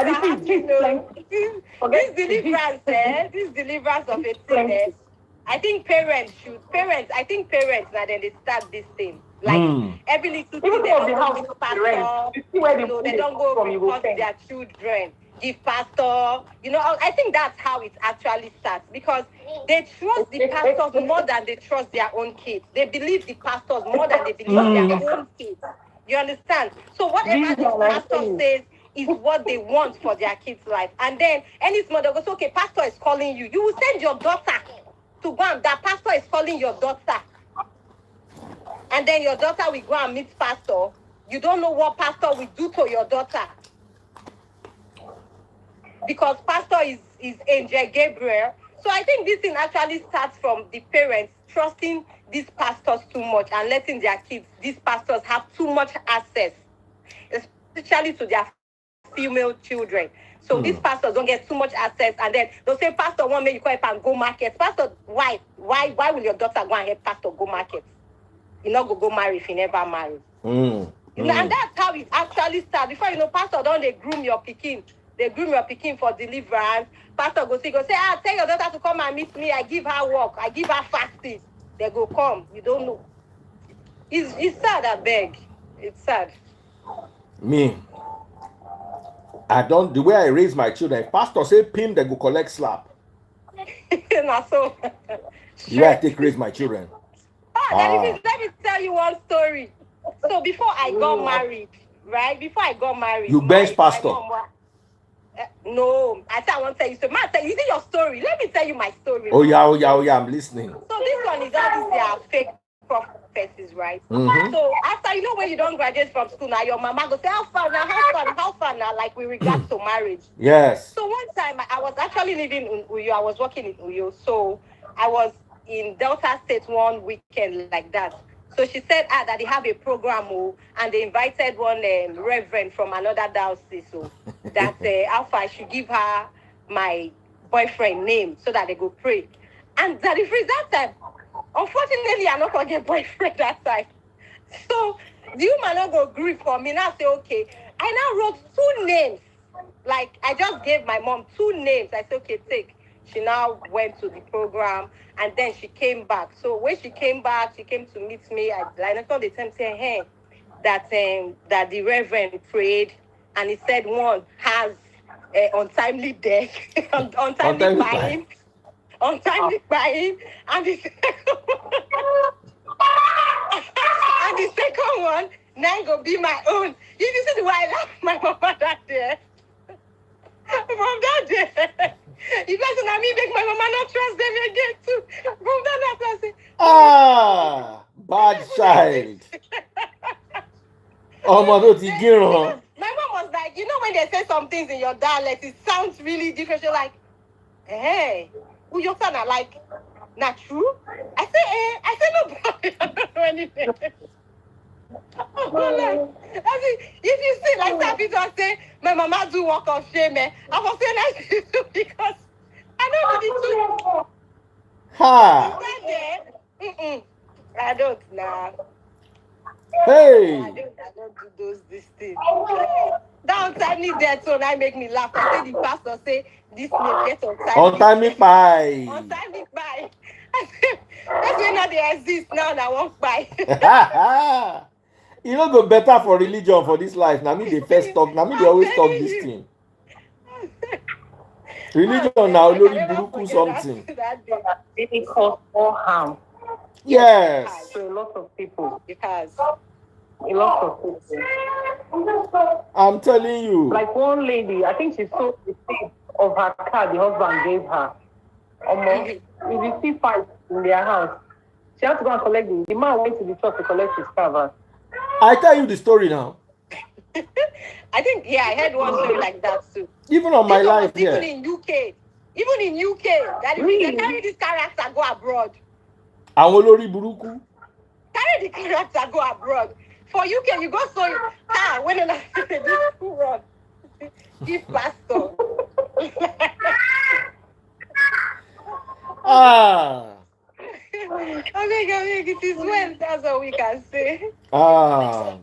deliverance of a sickness. I think parents now then they start this thing. Like every little thing they don't go with pastor, they don't go report their children, give pastor. I think that's how it actually starts because they trust the pastors more than they trust their own kids. They believe the pastors more than they believe their own kids. You understand? So whatever the pastor says is what they want for their kids' life. And then any mother goes, okay, pastor is calling you. You will send your daughter to go and that pastor is calling your daughter. And then your daughter will go and meet pastor. You don't know what pastor will do to your daughter. Because pastor is Angel Gabriel. So I think this thing actually starts from the parents trusting these pastors too much and letting their kids, these pastors have too much access, especially to their female children. So these pastors don't get too much access, and then they'll say, pastor, one minute you go help and go market. Pastor, why will your daughter go and help pastor go market? You not go marry if you never marry. And that's how it actually starts. Before you know, pastor don't they groom your pikin. They groom your pikin for deliverance. Pastor go say, tell your daughter to come and meet me. I give her work. I give her fasting. They go come. You don't know. It's sad, I beg. It's sad. Me. The way I raise my children, pastor say pim, they go collect slap. So the way I take raise my children. Let me tell you one story. So before I got married, right? You bench pastor. No, I said I won't tell you. So, man, is it your story? Let me tell you my story. Oh yeah, I'm listening. So this one is all these fake prophecies, right? So after when you don't graduate from school now, your mama go say, how far now? Like with regards to marriage. Yes. So one time I was actually living in Uyo. I was working in Uyo. So I was in Delta State one weekend like that. So she said that they have a program, and they invited one reverend from another diocese, so that Alpha, I should give her my boyfriend name so that they go pray. And that if it's that time, unfortunately, I'm not gonna get boyfriend that time. So the woman not go agree for me. Now I say, okay. I now wrote 2 names. Like, I just gave my mom 2 names. I said, okay, take. She now went to the program, and then she came back. So when she came back, she came to meet me. I told the time, say, hey, that the reverend prayed, and he said one has untimely death, untimely buying, and the and the second one now go be my own. You see why I laugh my mama that day. From that day, if that's what I mean, make my mama not trust them again too. From that day, I say, bad child. Oh my God, my mom was like, when they say some things in your dialect, it sounds really different. She's like, hey, who your son are like, not true? I say no, I don't know anything. If you see like that, people say my mama do walk of shame, I was saying nice too because I know the truth. I don't now. Hey. I don't do these things. That untimely death, so that make me laugh. I say the pastor say this may get untimely bye. Untimely bye. That's when now they exist now and I won't buy. You know go better for religion for this life. Now me they first talk. Now me they always talk this thing. Religion now lori buruku something. It cause more harm. Yes. To a lot of people. It has. A lot of people. I'm telling you. Like one lady, I think she sold the seed of her car the husband gave her. Almost. If you see fights in their house, she had to go and collect the man went to the church to collect his car back. I tell you the story now. I think, I heard one story like that too. Even on my life here. Even in UK, that if you can carry this character, go abroad. Àwọn olórí burúkú. Carry the character, go abroad. For UK, you go so when you do school run. Give pastor. I mean, it is well. That's all we can say. No.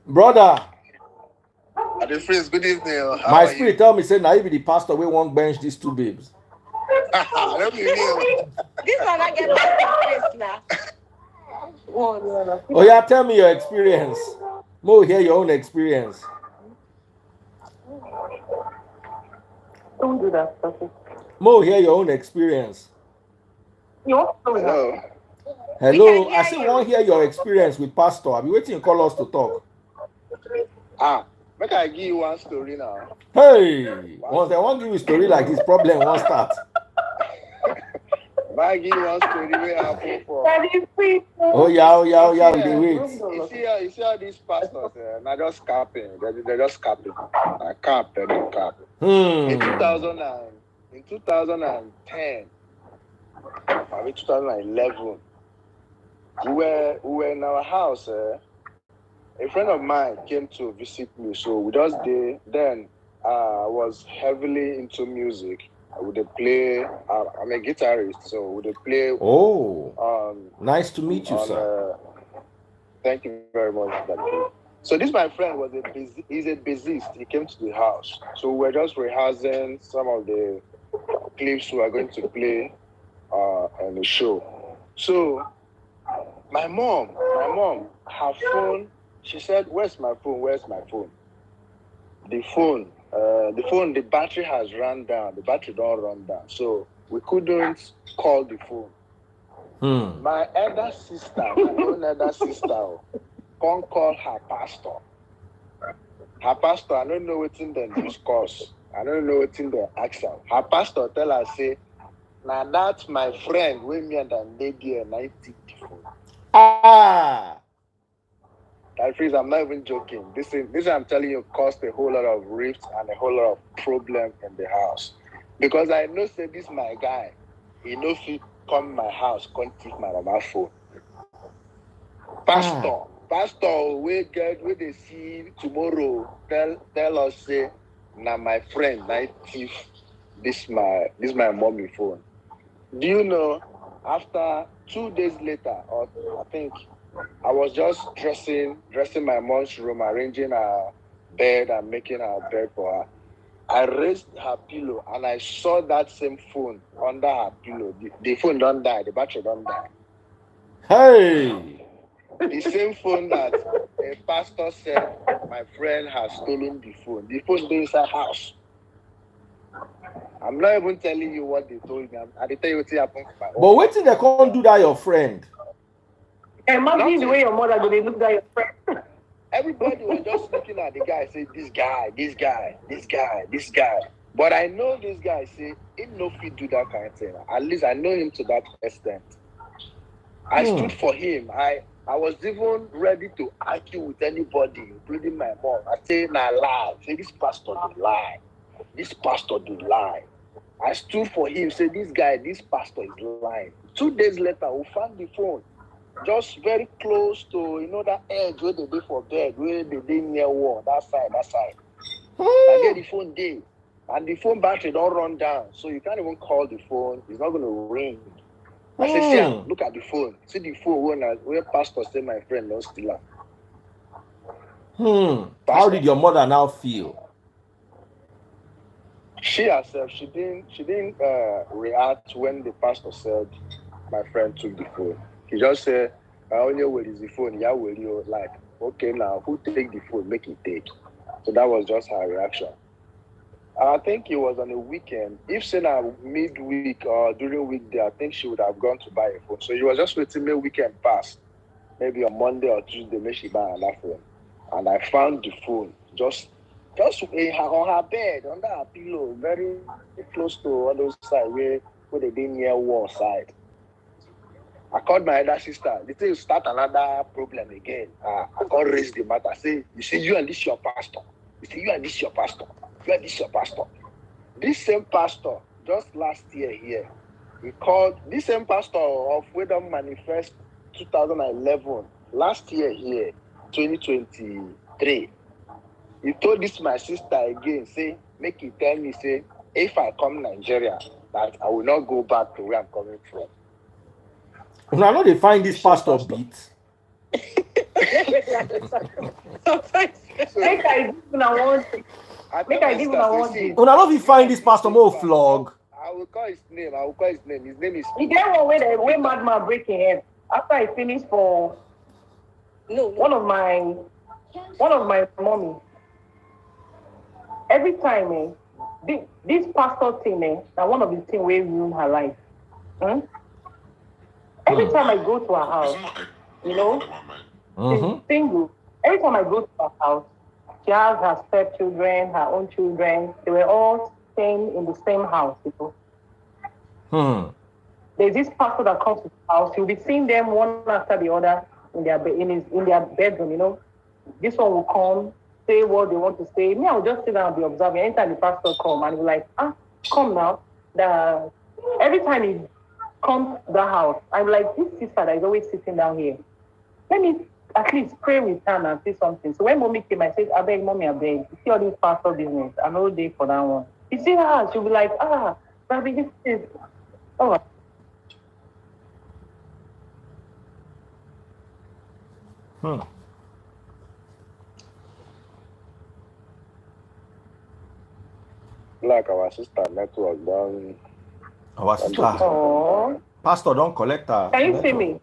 Brother. The friends, good evening. My spirit tell me, say, now you be the pastor, we won't bench these 2 babes. Let me hear. This one I get back in place now. Oh yeah, tell me your experience. Mo, hear your own experience. Don't do that, Pato. Mo, hear your own experience. Hello. I say, won't hear your experience with pastor. I'll be waiting to call us to talk. Make I give you one story now. Hey, once they won't give you a story like this, problem won't start. Make I give you one story where happen for. Oh yeah, we dey wait. You see how these pastors, they're just capping. They're just capping. I cap, they don't cap. In 2010, maybe 2011, we were in our house. A friend of mine came to visit me, so we just did. Then I was heavily into music. I would play. I'm a guitarist, so we would play. Oh, nice to meet you, sir. Thank you very much. So this my friend he's a bassist. He came to the house, so we're just rehearsing some of the clips we are going to play on the show. So my mom, her phone. She said, "Where's my phone? The battery has run down. The battery don't run down. So we couldn't call the phone." My elder sister, can't call her pastor. Her pastor, I don't know what's in the discourse. I don't know what's in the action. Her pastor tell her, say, "Now that's my friend, with me and the lady and 90 phone." That freeze, I'm not even joking. This I'm telling you caused a whole lot of rifts and a whole lot of problem in the house. Because I know say this my guy, he know fit come my house, come take my mama phone. Pastor, we they see tomorrow. Tell us say, now my friend, I thief this my mommy phone. Do you know? After 2 days later, or I think I was just dressing my mom's room, arranging her bed and making her bed for her. I raised her pillow and I saw that same phone under her pillow. The phone don't die, the battery don't die. Hey! The same phone that a pastor said my friend has stolen the phone. The phone is inside house. I'm not even telling you what they told me. I tell you what happened to my own. But wait till they can't do that, your friend. Imagine the way your mother go, they look at your friend. Everybody was just looking at the guy, say, this guy. But I know this guy, say, he no fit do that kind of thing. At least I know him to that extent. I stood for him. I was even ready to argue with anybody, including my mom. I say, nah, lie. Say, this pastor do lie. This pastor do lie. I stood for him, say, this pastor is lying. 2 days later, we found the phone. Just very close to, that edge where they do for bed, where they did near wall, that side. I get the phone day. And the phone battery don't run down. So you can't even call the phone. It's not going to ring. I say, Seer, look at the phone. See the phone where pastor say my friend don't steal her. How did your mother now feel? She herself, she didn't react when the pastor said my friend took the phone. He just said, I only where is the phone? Yeah, will you like, okay, now who take the phone? Make it take. So that was just her reaction. I think it was on a weekend. If say now midweek or during weekday, I think she would have gone to buy a phone. So he was just waiting till weekend pass. Maybe on Monday or Tuesday, maybe she buy another phone. And I found the phone just on her bed, under her pillow, very close to all those sides where they did near wall side. I called my other sister. They say you start another problem again. I can't raise the matter. I say, you see, you and this your pastor. You see, you and this your pastor. You and this your pastor. This same pastor, just last year here, he called this same pastor of Freedom Manifest 2011, last year here, 2023. He told this my sister again, say, make he tell me, say, if I come Nigeria, that I will not go back to where I'm coming from. I know they find this pastor beat. Make I give una one thing. Make I give una one thing. I know if you find this pastor more flog. I will call his name. His name is. He get one way madman breaking head. After I finish for one of my mommy. Every time, this pastor thing, that one of the things will ruin her life. Every time I go to her house, she's single. Every time I go to her house, she has her stepchildren, her own children. They were all staying in the same house, There's this pastor that comes to the house. You'll be seeing them one after the other in their bedroom, This one will come, say what they want to say. Me, I'll just sit down and be observing. Anytime the pastor come and he'll be like, come now. Every time he comes to the house, I'm like, this sister that is always sitting down here, let me at least pray with her and say something. So when mommy came, I said, I beg, mommy, I beg. You see all this pastor business. I'm no day for that one. You see her, she'll be like, Rabbi, this is, oh. Like our sister network down. Our sister. Pastor, don't collect her. Can you see me?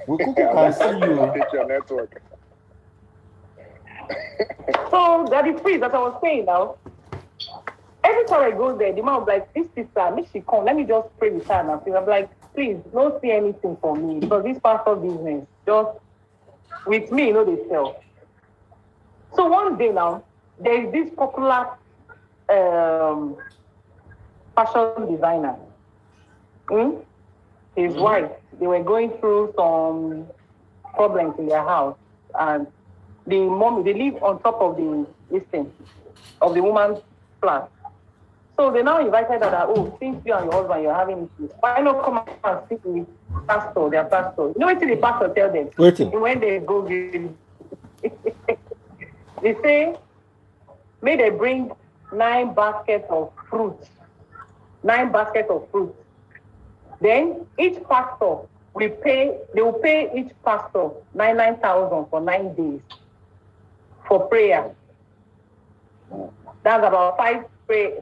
We can see you. Take your network. So that is free, that I was saying now. Every time I go there, the man was like, this sister, make she come. Let me just pray with her. And I'm like, please, don't see anything for me. Because this pastor business, just with me, they sell. So one day now, there is this popular fashion designer. His wife, they were going through some problems in their house. And the mommy, they live on top of the listing of the woman's flat. So they now invited her that, oh, since you and your husband, you're having issues, why not come and speak with their pastor? You know what the pastor tell them? Waiting. When they go, they say, may they bring 9 baskets of fruits. 9 baskets of fruits. Then each pastor they will pay each pastor 9,000 for 9 days for prayer. That's about 5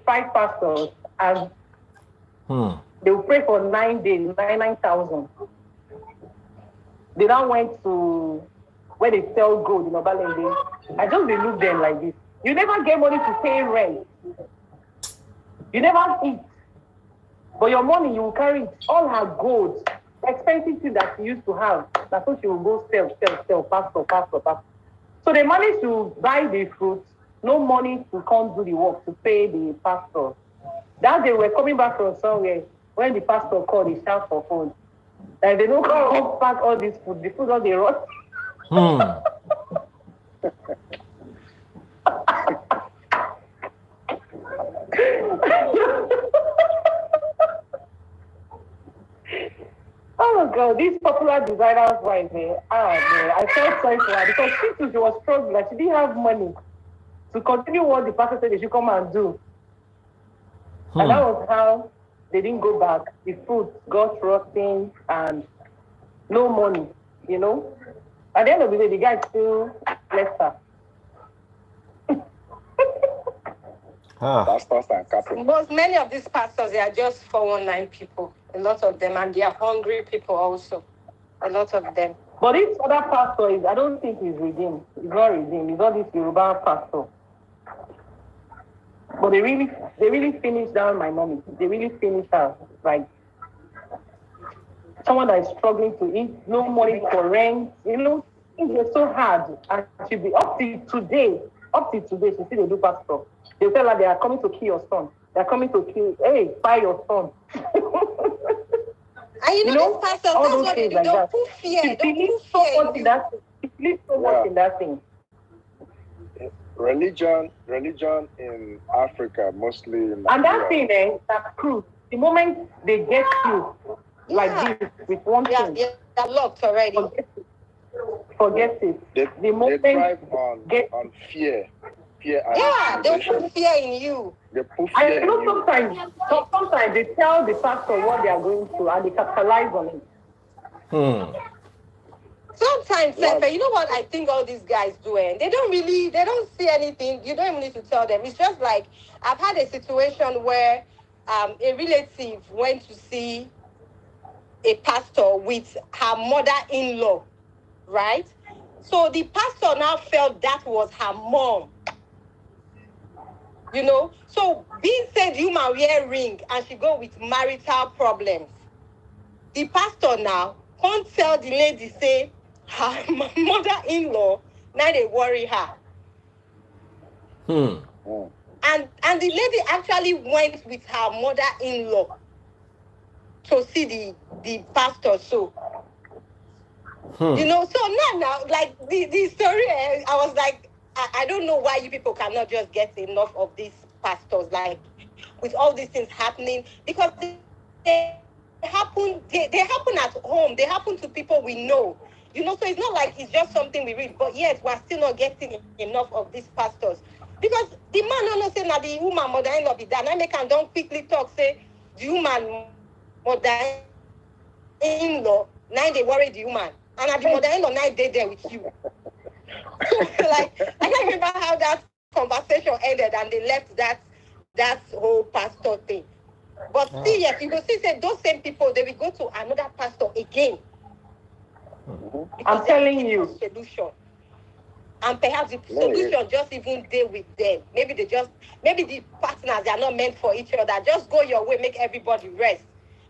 pastors, and they will pray for 9 days, 9,000. They now went to where they sell gold in Obalende. I just look them like this. You never get money to pay rent. You never eat. But your money, you will carry it. All her gold, expensive things that she used to have. That's what she will go sell, pastor. So they managed to buy the fruits, no money to come do the work, to pay the pastor. That they were coming back from somewhere, when the pastor called, he shout for food. Like they don't come pack all this food, the food all they rot. Oh God, these popular designers' wives, man. I felt sorry for her because she was struggling. Like she didn't have money to continue what the pastor said they should come and do. And that was how they didn't go back. The food got rotting and no money, you know. At the end of the day, the guy still left her. Pastors and captains. Many of these pastors, they are just 419 people. A lot of them, and they are hungry people also. A lot of them. But this other pastor I don't think he's redeemed. He's not redeemed. He's not this Yoruba pastor. But they really finished down my mommy. They really finished her. Like someone that is struggling to eat, no money for rent, you know, things were so hard. And she'll be up till today, she still they do pastor. They tell her they are coming to kill your son. They are coming to kill, buy your son. And you know, these pastors, all that's those what they things do. like Don't that. put fear. She Don't believes put so fear much in in that thing. She believes so much in that thing. Religion in Africa, mostly in and that thing, that's true. The moment they get you like this with one thing, they're locked already. Forget it. They thrive on fear. And they'll put fear in you. They put fear in you. Sometimes they tell the pastor what they are going through and they capitalize on it. Sometimes, you know what I think all these guys do? They don't see anything. You don't even need to tell them. It's just like, I've had a situation where a relative went to see a pastor with her mother-in-law, right? So the pastor now felt that was her mom. You know? So being said, you man wear ring and she go with marital problems. The pastor now can't tell the lady, say, her mother-in-law, now they worry her. And the lady actually went with her mother-in-law to see the pastor. So, you know, so now, like the story, I was like, I don't know why you people cannot just get enough of these pastors, like with all these things happening, because they happen at home. They happen to people we know. You know, so it's not like it's just something we read, but yet we're still not getting enough of these pastors. Because the man don't say now the woman mother-in-law be that. Now they can don't quickly talk, say the woman mother-in-law, now they worry the woman. And the mother-in-law now they there with you. So, like, I can't remember how that conversation ended and they left that whole pastor thing. But see, yes, you go see, say those same people, they will go to another pastor again. I'm telling you. Solution. And perhaps the solution just even deal with them. Maybe the partners, they are not meant for each other. Just go your way, make everybody rest.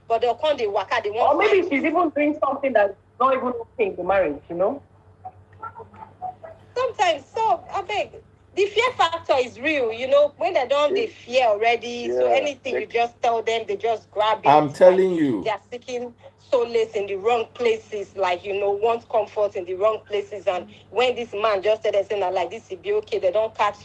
But they'll come, they work out, they won't. Or maybe she's even doing something that's not even okay in the marriage, you know? Sometimes, so I beg, the fear factor is real. You know, when they fear already, so anything you just tell them, they just grab it. I'm telling you. They are seeking solace in the wrong places, like, want comfort in the wrong places. And when this man just said saying that, like, this will be okay, they don't catch.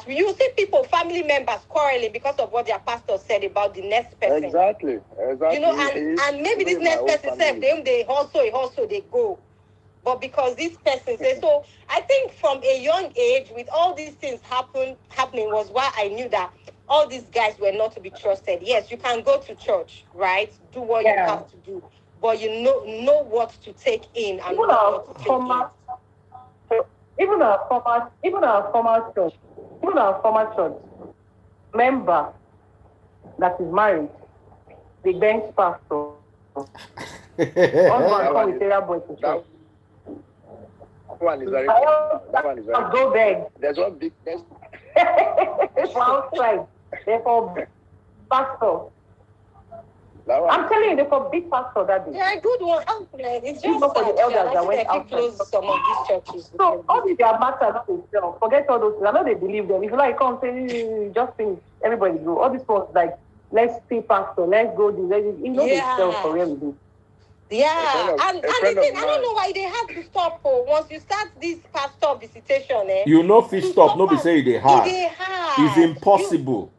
You see people, family members quarreling because of what their pastor said about the next person. Exactly. And maybe this next person said, they also they go. But because this person says so, I think from a young age, with all these things happening was why I knew that all these guys were not to be trusted. Yes, you can go to church, right? Do what you have to do, but you know what to take in and even what to take in. Even our former church member that is married, the bench pastor, husband called the boy to church. That one is very go beg. There's one big it's outside. Therefore, pastor. I'm telling you, they're for big pastor that day. Yeah, good one. It's just for the elders that went out. Close some of these churches. So all these are matters themselves. Forget all those things. I know they believe them. If you like, come say just finish. Everybody go. All these ones like, let's stay pastor. Let's go do. They sell for where we do. Yeah, and the thing, I don't know why they have to stop. Once you start this pastor visitation, fit stop. No, be say they hard. It's impossible.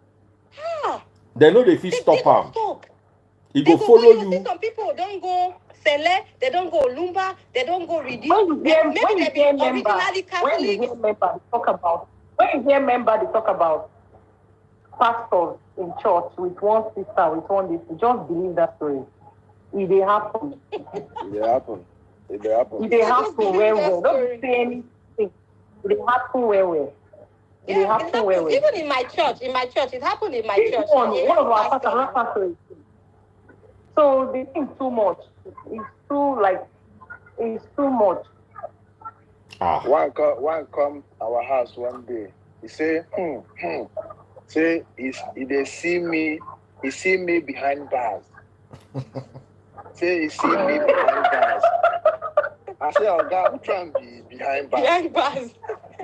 They know they fit stop them. He go follow you. See some people don't go Sele, they don't go Lumba, they don't go Redeem. When you hear member talk about pastors in church with one sister, with one this, just believe that story. It they happen. It happen well. Don't say anything. It happen well. It happen well. Even in my church, it happened in my church. One of our pastors. So they think too much. It's too much. One come our house one day. He say, say they see me. He see me behind bars. Say he see me behind bars. I say, oh God, who trying to be behind bars? Behind bars.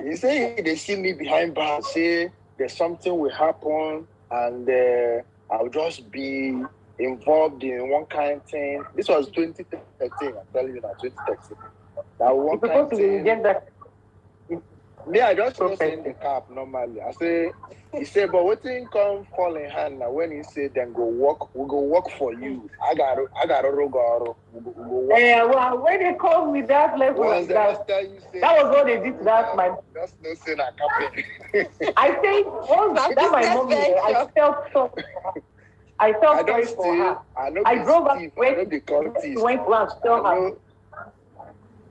He say they see me behind bars. Say there's something will happen, and I'll just be involved in one kind of thing. This was 2013. I'm telling you now, 2013. That one kind of thing. Me, I just not in the cap normally. He said, but what thing come fall in hand now? When he said, then we go work for you. I got a rogaro. Yeah, well, when they called me that level, that was what they did to that man. That's no sin I can't. I think that my mommy, I felt so. I felt sorry for her. I drove up went to tell her.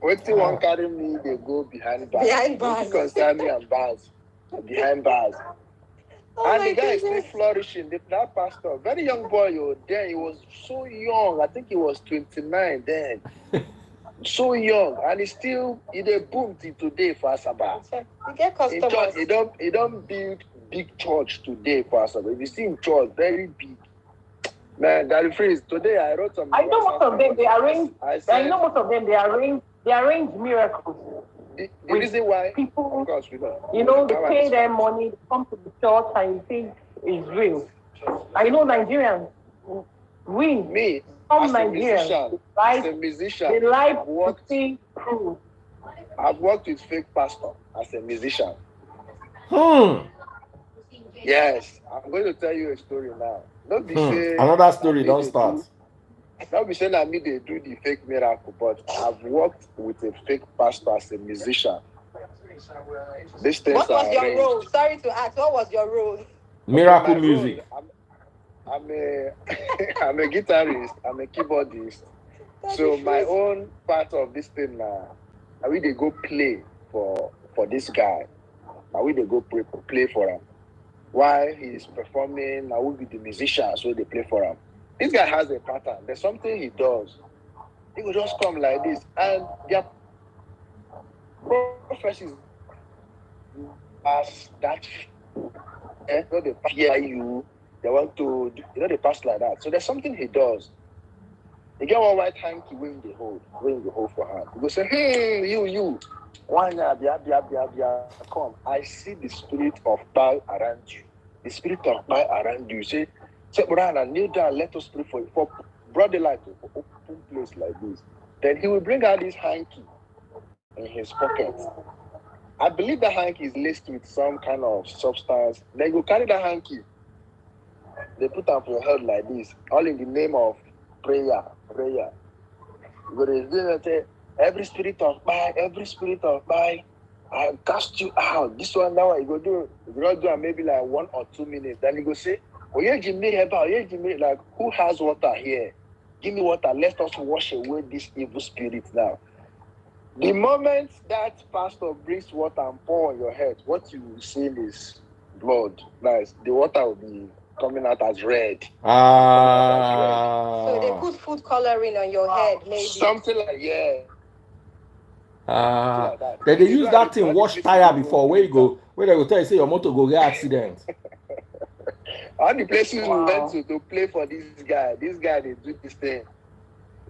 When you want carry me, they go behind bars. Behind bars. You concern me and bars. Behind bars. And the guy is still flourishing. That pastor, very young boy, then he was so young. I think he was 29 then. So young. And he did boom till today for Asaba. You get customers. He don't build big church today for Asaba. If you see in church, very big. Man, that phrase today I wrote some. I know most of them they arrange miracles. The reason why people, they pay their money, they come to the church, and you think it's real. I know Nigerians. As a musician, they like to see proof. I've worked with fake pastor as a musician. Yes, I'm going to tell you a story now. Don't be saying another story. Don't start. Don't be saying that me they do the fake miracle, but I've worked with a fake pastor as a musician. What was your role? Sorry to ask. What was your role? Miracle music. I'm a guitarist. I'm a keyboardist. So my own part of this thing now, we they go play for this guy. Now we they go play for him. While he's performing, I will be the musician, so they play for him. This guy has a pattern. There's something he does. He will just come like this, and their prophecies pass that. They hear you. They want to, they pass like that. So there's something he does. He get one white hanky when they hold for hand. He go say, hey, you. Come. I see the spirit of power around you. The spirit of power around you. Say, Brother, kneel down, let us pray for you. For brother light to open place like this. Then he will bring out this hanky in his pocket. I believe the hanky is laced with some kind of substance. Then you carry the hanky. They put up your head like this, all in the name of prayer. You go to say, every spirit of bye, I cast you out. This one now you go do maybe like 1 or 2 minutes. Then you go say, oh yeah, Jimmy, like who has water here? Give me water. Let us wash away this evil spirit now. The moment that pastor brings water and pour on your head, what you will see is blood. Nice. The water will be coming out as red. So they put food coloring on your head, maybe. Something like like that. Then they use that thing wash tire before. Where you go? Where they go tell you say your motor go get accident. All the places we went to play for this guy they do this thing.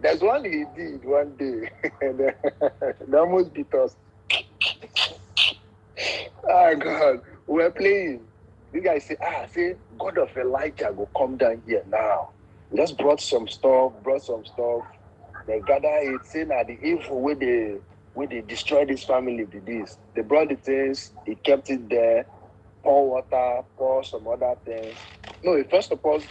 There's one he did one day. They almost beat us. Oh God, we're playing. The guy say, God of Elijah will come down here now. We just brought some stuff. They gather it, saying that the evil where they destroyed his family did this. They brought the things, he kept it there, pour water, pour some other things. No, first of all,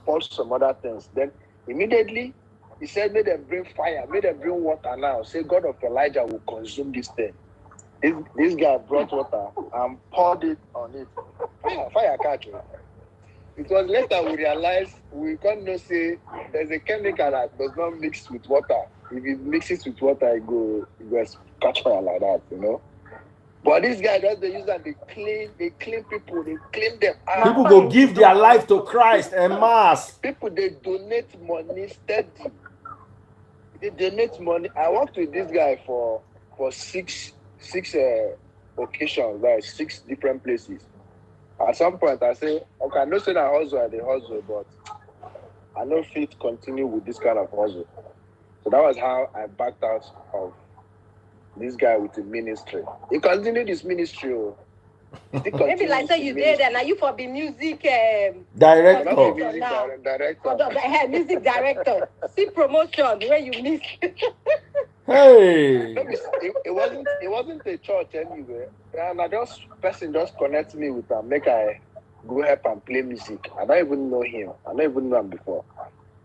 pour some other things. Then immediately he said, may them bring fire, may them bring water now. Say God of Elijah will consume this thing. This guy brought water and poured it on it. Fire catch it. It was later we realized we can't know say there's a chemical that does not mix with water. If it mixes with water, it goes catch fire like that, you know. But this guy does they use that they clean people, they clean them out. People go give their life to Christ en masse. People they donate money steady. They donate money. I worked with this guy for six occasions, like 6 different places. At some point, I say, okay, I know say I hustle, but I know fit continue with this kind of hustle. So that was how I backed out of this guy with the ministry. He continued his ministry. Maybe like say you did, and are you for the music director? Music director. See promotion where you miss. Hey. It wasn't a church anyway. And person just connect me with him, make I go help and play music. I don't even know him. I don't even know him before.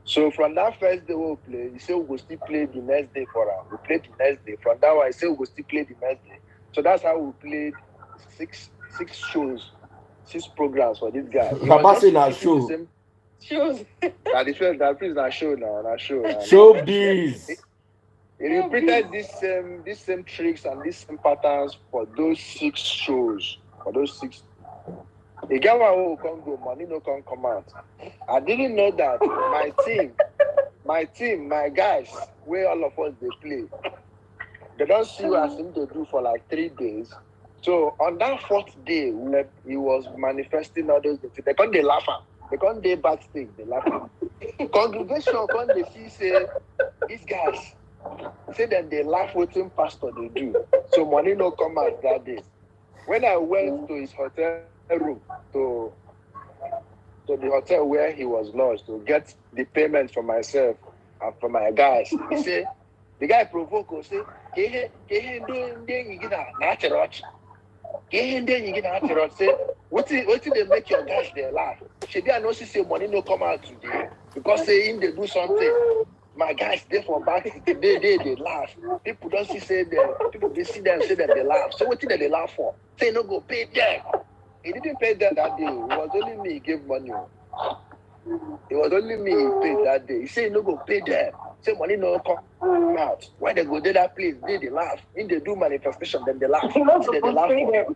So from that first day we'll play, he said we'll still play the next day for him. We played the next day. From that one, he said we'll still play the next day. So that's how we played six shows, 6 programs for this guy. Papa say na show. Shows. That is not show now. Showbiz. He repeated these same tricks and these same patterns for those 6 shows. For those 6. The guy who can't go, money no can come out. I didn't know that my guys, where all of us they play, they don't see what I think they do for like 3 days. So on that 4th day, when he was manifesting all those things, they can't laugh at. They can't backstage, they laugh at. Congregation can't they see say these guys say that they laugh with him pastor they do. So money no come out that day. When I went to his hotel room to the hotel where he was lodged to get the payment for myself and for my guys, he said the guy provoke us say, say, what did they make your guys there laugh? Should I know say money no come out today because saying they do something. My guys there for back they laugh. People don't say people they see them say that they laugh. So what did they laugh for? Say no go pay them. He didn't pay them that day. It was only me he gave money. It was only me he paid that day. He said no go pay them. Say money no come out. When they go to that place, they laugh. When they do manifestation, then they laugh. They laugh for.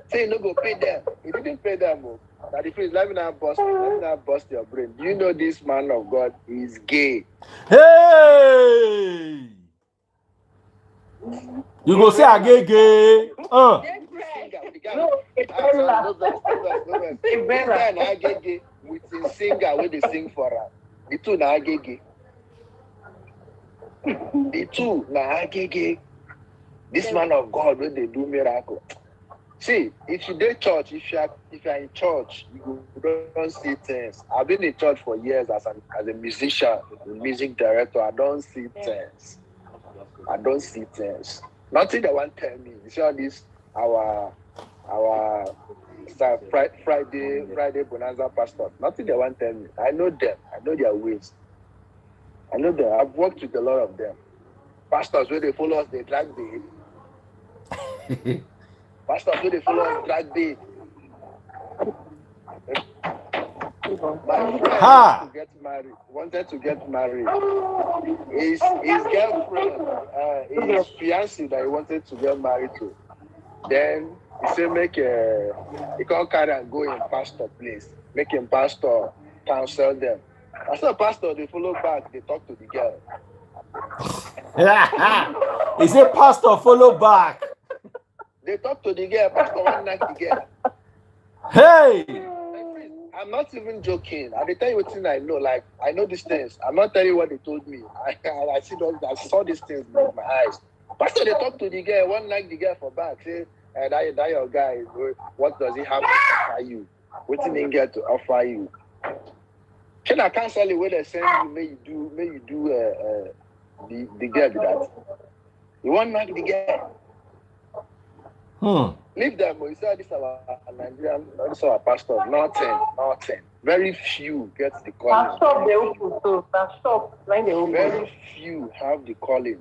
Say no go pay them. He didn't pay them. That the phrase, let me not bust your brain. Do you know this man of God is gay? Hey! You go say I gay. No, it's gay with the singer where they sing for her. The two na gay. The two na gay. This man of God, when they do miracle. See, if you do church, if you are in church, you don't see things. I've been in church for years as a musician, a music director. I don't see things. I don't see things. Nothing they want to tell me. You see all this our Friday bonanza pastor. Nothing they want to tell me. I know them. I know their ways. I know them. I've worked with a lot of them. Pastors where they follow us, they drag the pastors where they follow us, drag the my friend wanted to get married. His girlfriend, his fiancée that he wanted to get married to. Then he said, he can't carry and go in pastor place. Make him pastor counsel them. As a pastor, they follow back, they talk to the girl. He said, pastor, follow back. They talk to the girl, pastor one night the girl. Hey! I'm not even joking. I tell you what thing I know. Like, I know these things. I'm not telling you what they told me. I saw these things with my eyes. Pastor, they talk to the girl, one night the girl for back, say, that your guy, what does he have to offer you? What did he get to offer you? Can I cancel it when they send you, may you do the girl do that? You want to the girl? Leave them. You say this our Nigerian, this our pastor. Nothing. Very few get the calling. Very few have the calling.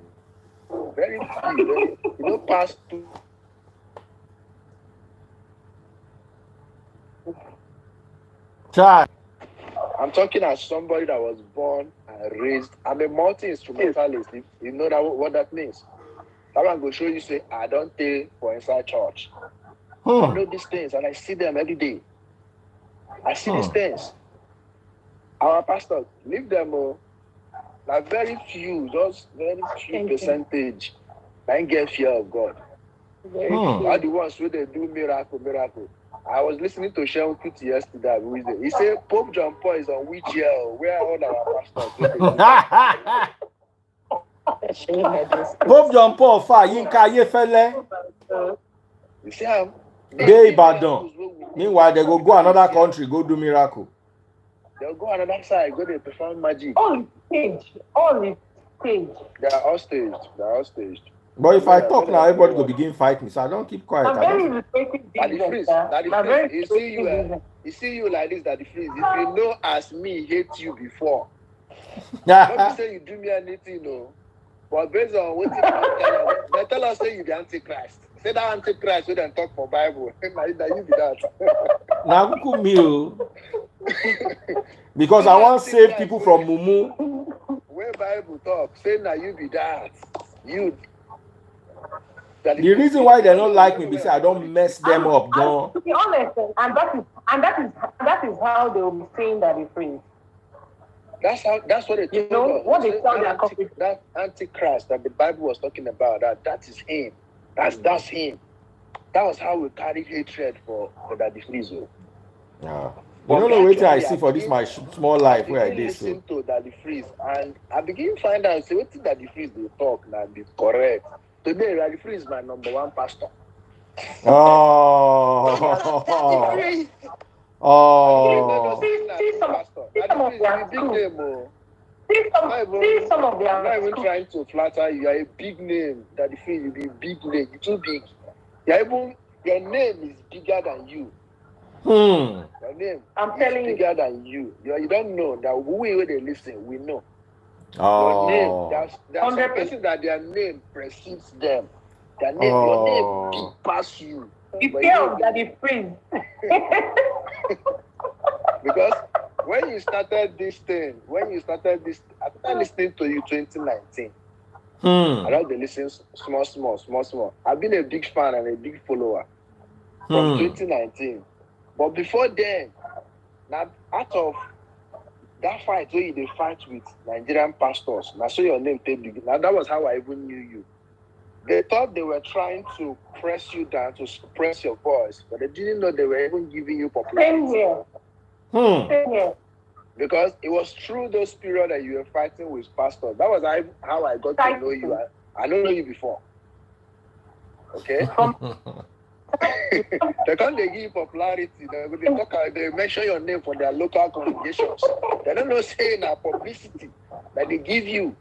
Very few. You know, past two. Child. I'm talking as somebody that was born and raised. I'm a multi-instrumentalist. You know what that means. I'm going to show you, say, I don't pay for inside church. I know these things and I see them every day. I see these things. Our pastors, leave them all. Like very few, just very few percentage. I get fear of God. All the ones where they do miracle. I was listening to Sean Kuti yesterday. He said Pope John Paul is on which year? Where all our pastors? Pope John Paul fa Yinka Yefele. You see him? They Ibadan. Meanwhile, they go another country, go do miracle. They'll go another side, go to perform magic. All is staged. They are all staged. But if I talk now, everybody will begin fight me. So I don't keep quiet. That is you see you like this, that the freeze. If you know as me hate you before, don't say you do me anything, no. But based on what they tell us, say you the Antichrist. Say that Antichrist, we don't talk for Bible. Now you be that. Now me, because I want to save people from Mumu. Where Bible talk, say now you be that. You. The reason why they don't like me because I don't mess them up, to be honest, and that is how they will be saying that they free. That's what they told us. What they tell their copies. That Antichrist that the Bible was talking about, that is him. That's him. That was how we carried hatred for Daddy Freeze. Yeah. You don't know what I see for this my small life where I did so. Listen to Daddy Freeze and I begin to find out, say, what did Daddy Freeze they talk now be correct? Today, Daddy Freeze is my number one pastor. See some of them. I'm not even trying to flatter you. You are a big name. Daddy Freeze, you be a big name. You're too big. Your name is bigger than you. Your name is bigger than you. You don't know that we they listen, we know. Your name, there's some person that their name precedes them. Their name, your name big past you. Daddy Freeze. Because when you started this thing, I started listening to you 2019. I like to listen small. I've been a big fan and a big follower from 2019. But before then, now out of that fight where they fight with Nigerian pastors, now so your name take big. Now that was how I even knew you. They thought they were trying to press you down to suppress your voice, but they didn't know they were even giving you popularity. Same here. Because it was through those periods that you were fighting with pastors. That was how I got to know you. I don't know you before. Okay? They can't give you popularity. They mention your name for their local congregations. They don't know saying that publicity that they give you.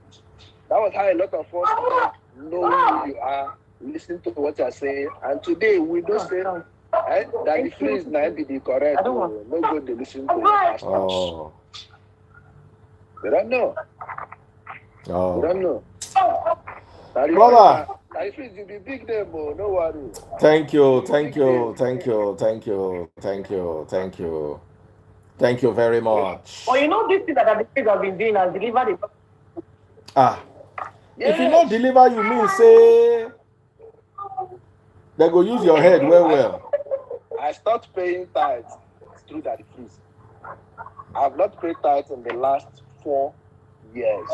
That was how a lot of us started knowing who you are, listening to what you're saying. And today we don't say that the phrase now be the correct. No good to listen to the pastors. Oh. They don't know. Oh. They don't know. Brother. The phrase will be big name, no worry. Thank you. Thank you very much. Well, you know, this thing that the kids have been doing has delivered it. Yes. If you not deliver, you mean say they go use your head well. I stopped paying tithes through that freeze. I have not paid tithes in the last 4 years.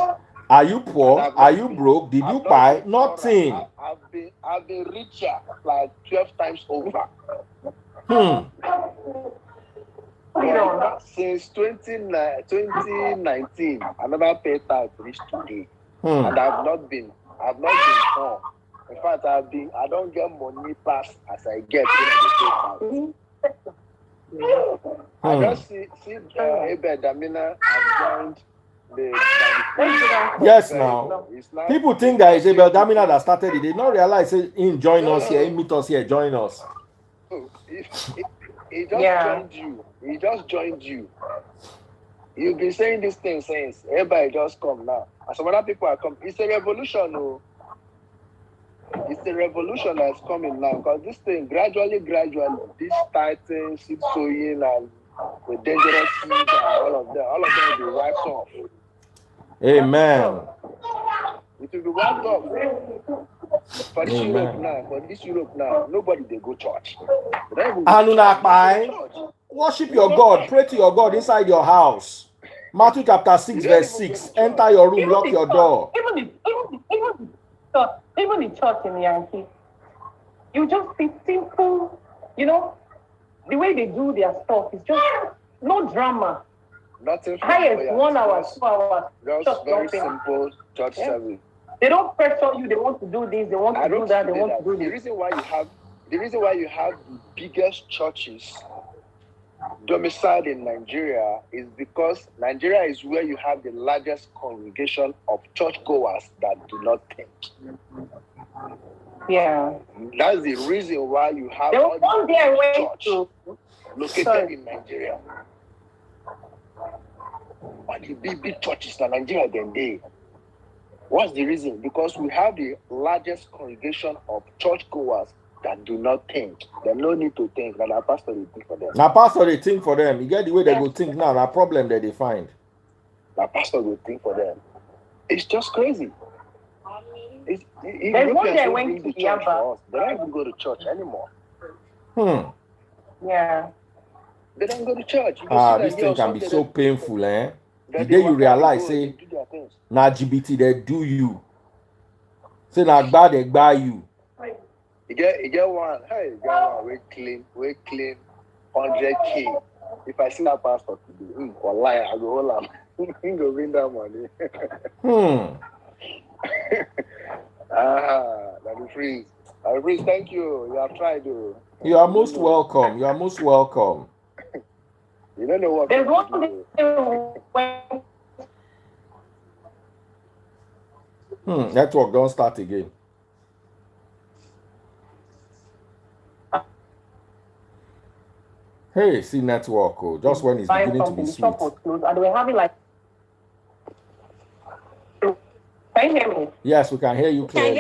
Are you poor? Are you broke? Did you buy? Nothing. I've been richer like 12 times over. Since 2019, I never paid tithe reached today. And I've not been poor. In fact, I don't get money past as I get when I pay tithe. I just see Abel Damina have joined the yes, now. People think that it's Abel Damina that started it. They don't realize he join us here, he meet us here, join us. He just joined you. He just joined you. You've been saying this thing since everybody just come now. And some other people are coming. It's a revolution, oh. It's a revolution that's coming now because this thing gradually, this tithing, seed sowing, and the dangerous seeds and all of them will be wiped off. Amen. It will be wiped off. For this Europe now, nobody they go church. Worship your God, pray to your God inside your house. Matthew chapter 6, verse 6. Enter your room, lock your door. Even the church in Yankee, you just see simple, you know, the way they do their stuff is just no drama. Nothing. Highest 1 hour, 2 hours. Just very simple church service. They don't pressure you. They want to do this. They want to do that. They want to do this. The reason why you have the biggest churches domiciled in Nigeria is because Nigeria is where you have the largest congregation of churchgoers that do not think. Yeah. That's the reason why you have all the church located in Nigeria. But the big churches in Nigeria then what's the reason? Because we have the largest congregation of churchgoers that do not think. They no need to think. That our pastor will think for them. Now pastor they think for them. You get the way they go think now. That problem that they find. The pastor will think for them. It's just crazy. There's one day I went to Yaba. They don't even go to church anymore. Yeah. They don't go to church. This thing can be so painful, eh? The day you realize, say, na LGBT they do you. Say na bad they buy you. You get one. Hey, you get one. We claim 100K. If I see that pastor today, wallahi, I go hold him. He go win that money. That is freeze. Freeze, thank you. You have tried to. You are most welcome. You are most welcome. You don't know what. There's one thing. Network don't start again. Hey, see network, just when it's beginning to be sweet. And we're having like. Can you hear me? Yes, we can hear you clearly. We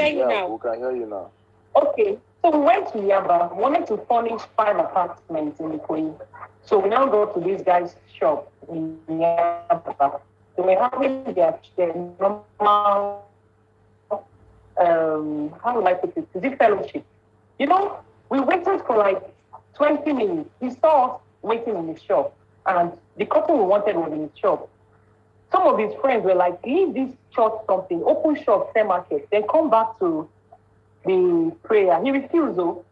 can hear you now. Okay, so we went to Yaba, wanted to furnish 5 apartments in the Queen. So we now go to this guy's shop in Yaba. So we're having their normal, how would I put it? Is it fellowship? You know, we waited for like 20 minutes. He saw us waiting in his shop, and the couple we wanted was in his shop. Some of his friends were like, leave this church something, open shop, sell market, then come back to the prayer. He refused though,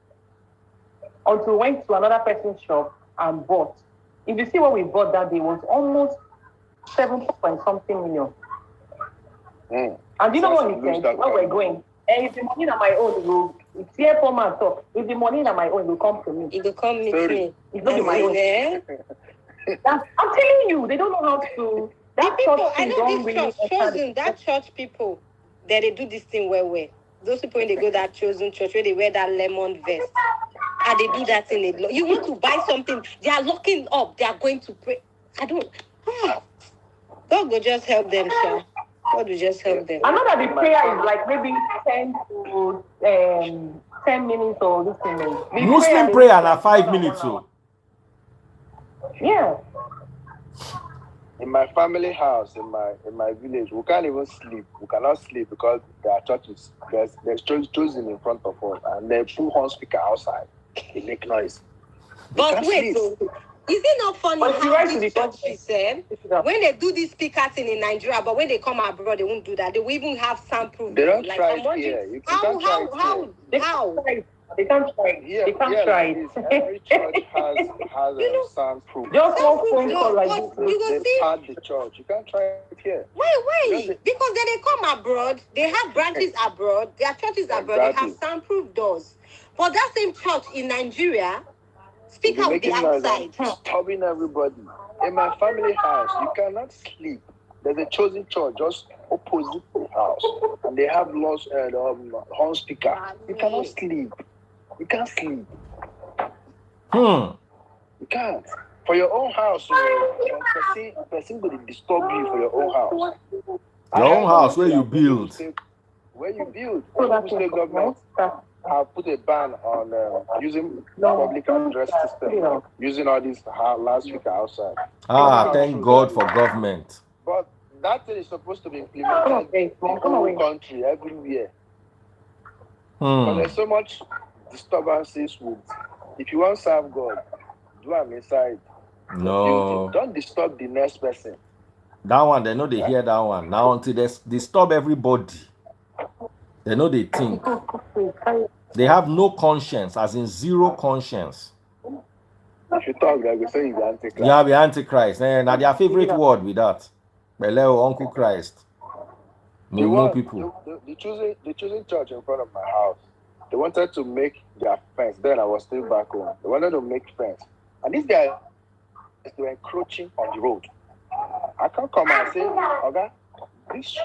until we went to another person's shop and bought. If you see what we bought that day, was almost 7.something million. And you know what he said? Where we're going? And if the money on my own, It's here for man. So if the money on my own, it will come to me. It will come meet Sorry. me. It's not my own. Eh? I'm telling you, they don't know how to. The That people, church I thing know don't this really church, chosen, that church people, that they do this thing well. Those people, when they go that chosen church, where they wear that lemon vest, and they do that thing. You want to buy something, they are locking up, they are going to pray. I don't. God will just help them, sir. God will just help them. I know that the prayer is like maybe 10 to 10 minutes or this thing. The Muslim prayer na 5 minutes. So. Yeah. In my family house, in my village, we can't even sleep. We cannot sleep because there are churches. There's chosen in front of us, and they put on speaker outside. They make noise. But wait, so, is it not funny how these churches when they do this speaker thing in Nigeria, but when they come abroad, they won't do that. They will even have soundproof. They don't like, try it here. How? They can't try it. Yeah, they can't try like it. Every church has a soundproof. Just one phone call like this. They part the church. You can't try it here. Why? Because then they come abroad, they have branches abroad, their churches abroad, they have soundproof doors. But that same church in Nigeria, speaker will be outside. Disturbing everybody. In my family house, you cannot sleep. There's a chosen church just opposite the house, and they have lost horn speaker. You cannot sleep. You can't sleep. You can't. For your own house, person will disturb you for your own house. Your own house where you build. Where you build. The state government have put a ban on using public address system, using all these loudspeaker outside. Thank God for government. But that thing is supposed to be implemented in the whole country, everywhere. But there's so much disturbances with. If you want to serve God, do them inside. No. Don't disturb the next person. That one, they know they hear that one. Now until they disturb everybody, they know they think. They have no conscience, as in zero conscience. If you talk, they will say you're Antichrist. Yeah, be Antichrist. Now their favorite word with that. Beleo, Uncle Christ. People. The choosing church in front of my house, they wanted to make their fence. Then I was still back home. They wanted to make fence. And these guys were encroaching on the road. I can't come and say, okay,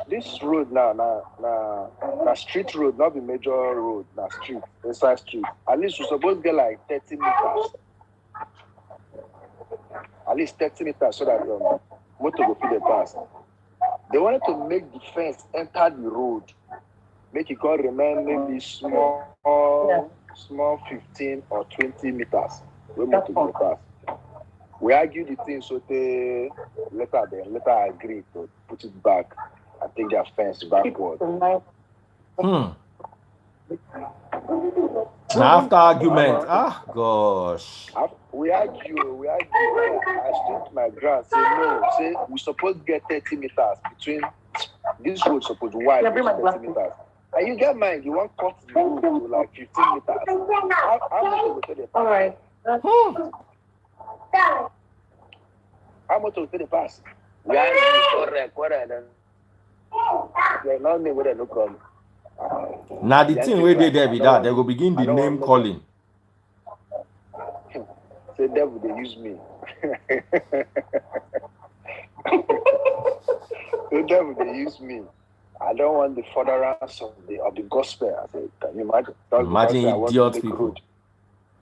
this road now street road, not the major road, now street, inside street. At least we're supposed to get like 30 meters. At least 30 meters so that motor will feed the pass. They wanted to make the fence enter the road. Make it called remain maybe small 15 or 20 meters. We motor will pass. We argued the thing, so they later agreed to put it back and take their fence backward. Now after argument, gosh. We argue. I stood my ground, say no, say we supposed to get 30 meters between this road supposed to wide 30 meters. And you get mine, you want to cut the road to like 15 meters. How much will take the pass? All right. How much will take the pass? We are correct. They're not me where they look from. Now the thing where they there be that they will begin the name calling. Say devil, they use me. The devil, they use me. I don't want the furtherance of the gospel. I said, can you imagine? Imagine idiot people.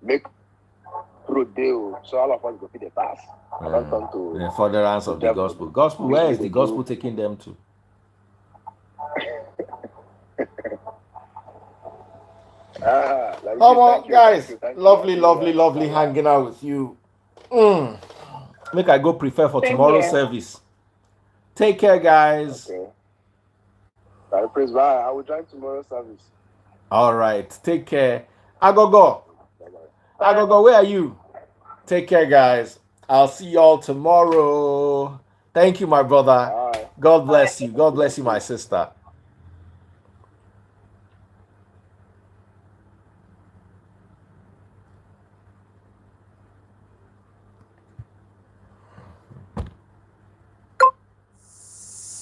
Make road deal, so all of us go to the pass. I don't come to the furtherance of the gospel. Gospel, where is the gospel taking them to? Guys, lovely hanging out with you. Make I go prepare for tomorrow's service. Take care, guys. Okay. Praise God. I will join tomorrow's service. All right. Take care. Agogo, where are you? Take care, guys. I'll see y'all tomorrow. Thank you, my brother. All right. God bless you. God bless you, my sister.